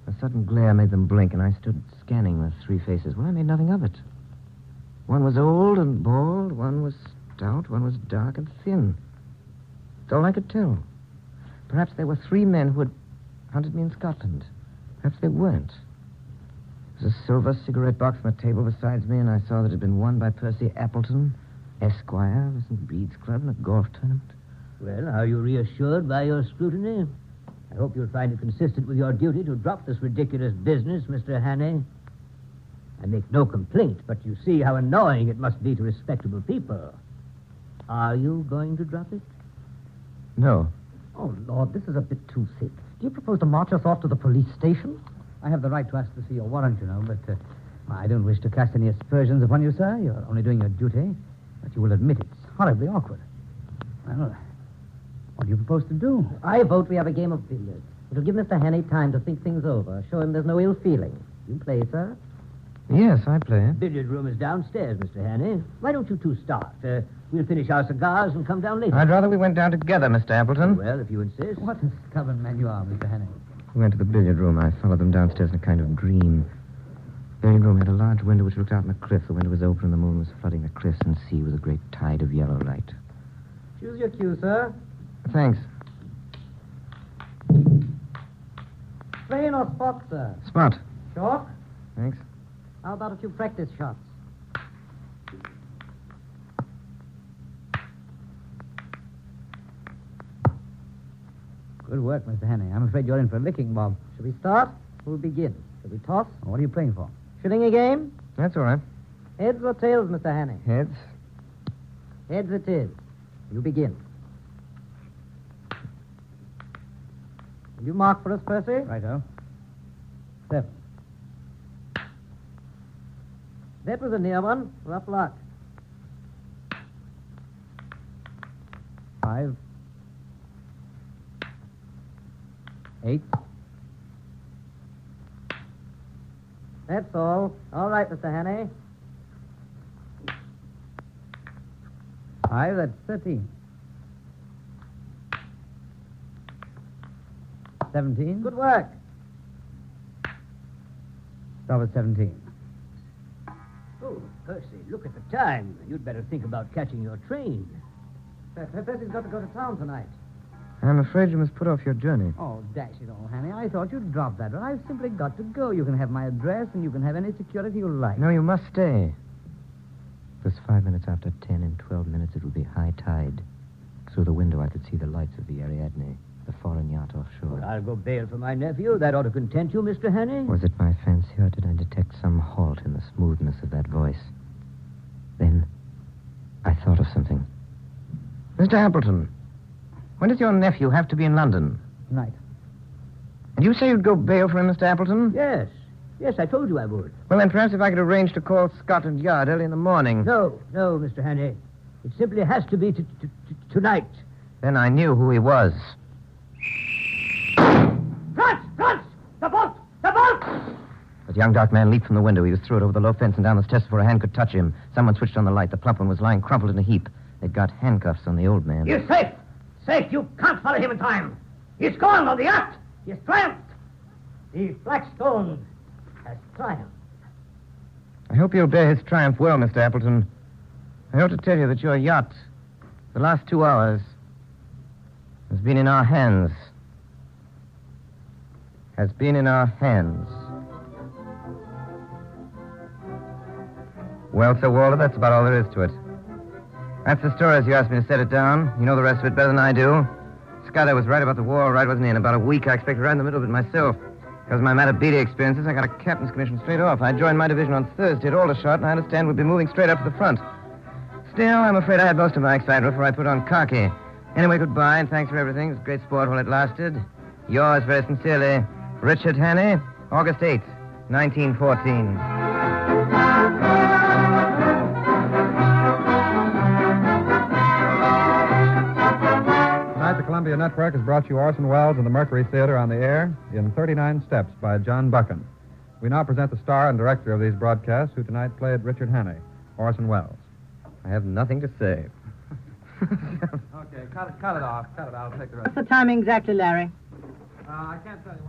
a sudden glare made them blink, and I stood scanning the three faces. Well, I made nothing of it. One was old and bald, one was stout, one was dark and thin. That's all I could tell. Perhaps there were three men who had hunted me in Scotland. Perhaps they weren't. There was a silver cigarette box on the table beside me, and I saw that it had been won by Percy Appleton, Esquire, of the St. Bede's Club in a golf tournament. Well, are you reassured by your scrutiny? I hope you'll find it consistent with your duty to drop this ridiculous business, Mr. Hannay. I make no complaint, but you see how annoying it must be to respectable people. Are you going to drop it? No. Oh, Lord, this is a bit too thick. Do you propose to march us off to the police station? I have the right to ask to see your warrant, you know, but I don't wish to cast any aspersions upon you, sir. You're only doing your duty. But you will admit it's horribly awkward. Well, what do you propose to do? I vote we have a game of billiards. It'll give Mr. Hannay time to think things over, show him there's no ill feeling. You play, sir? Yes, I play. The billiard room is downstairs, Mr. Hannay. Why don't you two start? We'll finish our cigars and come down later. I'd rather we went down together, Mr. Appleton. Well, if you insist. What a stubborn man you are, Mr. Hannay. We went to the billiard room. I followed them downstairs in a kind of dream. The billiard room had a large window which looked out on the cliff. The window was open and the moon was flooding the cliffs and sea with a great tide of yellow light. Choose your cue, sir. Thanks. Strain or spot, sir? Spot. Chalk? Thanks. How about a few practice shots? Good work, Mr. Hannay. I'm afraid you're in for a licking, Bob. Shall we start? Who'll begin? Shall we toss? What are you playing for? Shilling a game? That's all right. Heads or tails, Mr. Hannay? Heads. Heads it is. You begin. Will you mark for us, Percy? Righto. 7. That was a near one. Rough luck. 5. 8. That's all. All right, Mr. Hannay. 5, that's 13. 17. Good work. Stop at 17. Oh, Percy, look at the time. You'd better think about catching your train. Percy's got to go to town tonight. I'm afraid you must put off your journey. Oh, dash it all, Hannay. I thought you'd drop that, but I've simply got to go. You can have my address, and you can have any security you like. No, you must stay. It was 5 minutes after 10. In 12 minutes, it would be high tide. Through the window, I could see the lights of the Ariadne, the foreign yacht offshore. Well, I'll go bail for my nephew. That ought to content you, Mr. Hannay. Was it my fancy, or did I detect some halt in the smoothness of that voice? Then I thought of something. Mr. Appleton, when does your nephew have to be in London? Tonight. And you say you'd go bail for him, Mr. Appleton? Yes. Yes, I told you I would. Well, then perhaps if I could arrange to call Scotland Yard early in the morning. No, Mr. Hannay. It simply has to be tonight. Then I knew who he was. France! The boat! The boat! The young dark man leaped from the window. He was through it over the low fence and down the steps before a hand could touch him. Someone switched on the light. The plump one was lying crumpled in a heap. They'd got handcuffs on the old man. You're safe! Safe! You can't follow him in time! He's gone on the yacht! He's triumphed! The Blackstone has triumphed. I hope you'll bear his triumph well, Mr. Appleton. I ought to tell you that your yacht, the last 2 hours, has been in our hands. Has been in our hands. Well, Sir Walter, that's about all there is to it. That's the story as you asked me to set it down. You know the rest of it better than I do. Scudder was right about the war, right, wasn't he? In about a week, I expect right in the middle of it myself. Because of my Matabele experiences, I got a captain's commission straight off. I joined my division on Thursday at Aldershot, and I understand we'll be moving straight up to the front. Still, I'm afraid I had most of my excitement before I put on khaki. Anyway, goodbye, and thanks for everything. It was great sport while it lasted. Yours very sincerely, Richard Hannay, August 8th, 1914. Tonight, the Columbia Network has brought you Orson Welles and the Mercury Theatre on the air in 39 Steps by John Buchan. We now present the star and director of these broadcasts, who tonight played Richard Hannay, Orson Welles. I have nothing to say. Okay, cut it off. Cut it. I'll take the rest. What's the timing exactly, Larry? I can't tell you.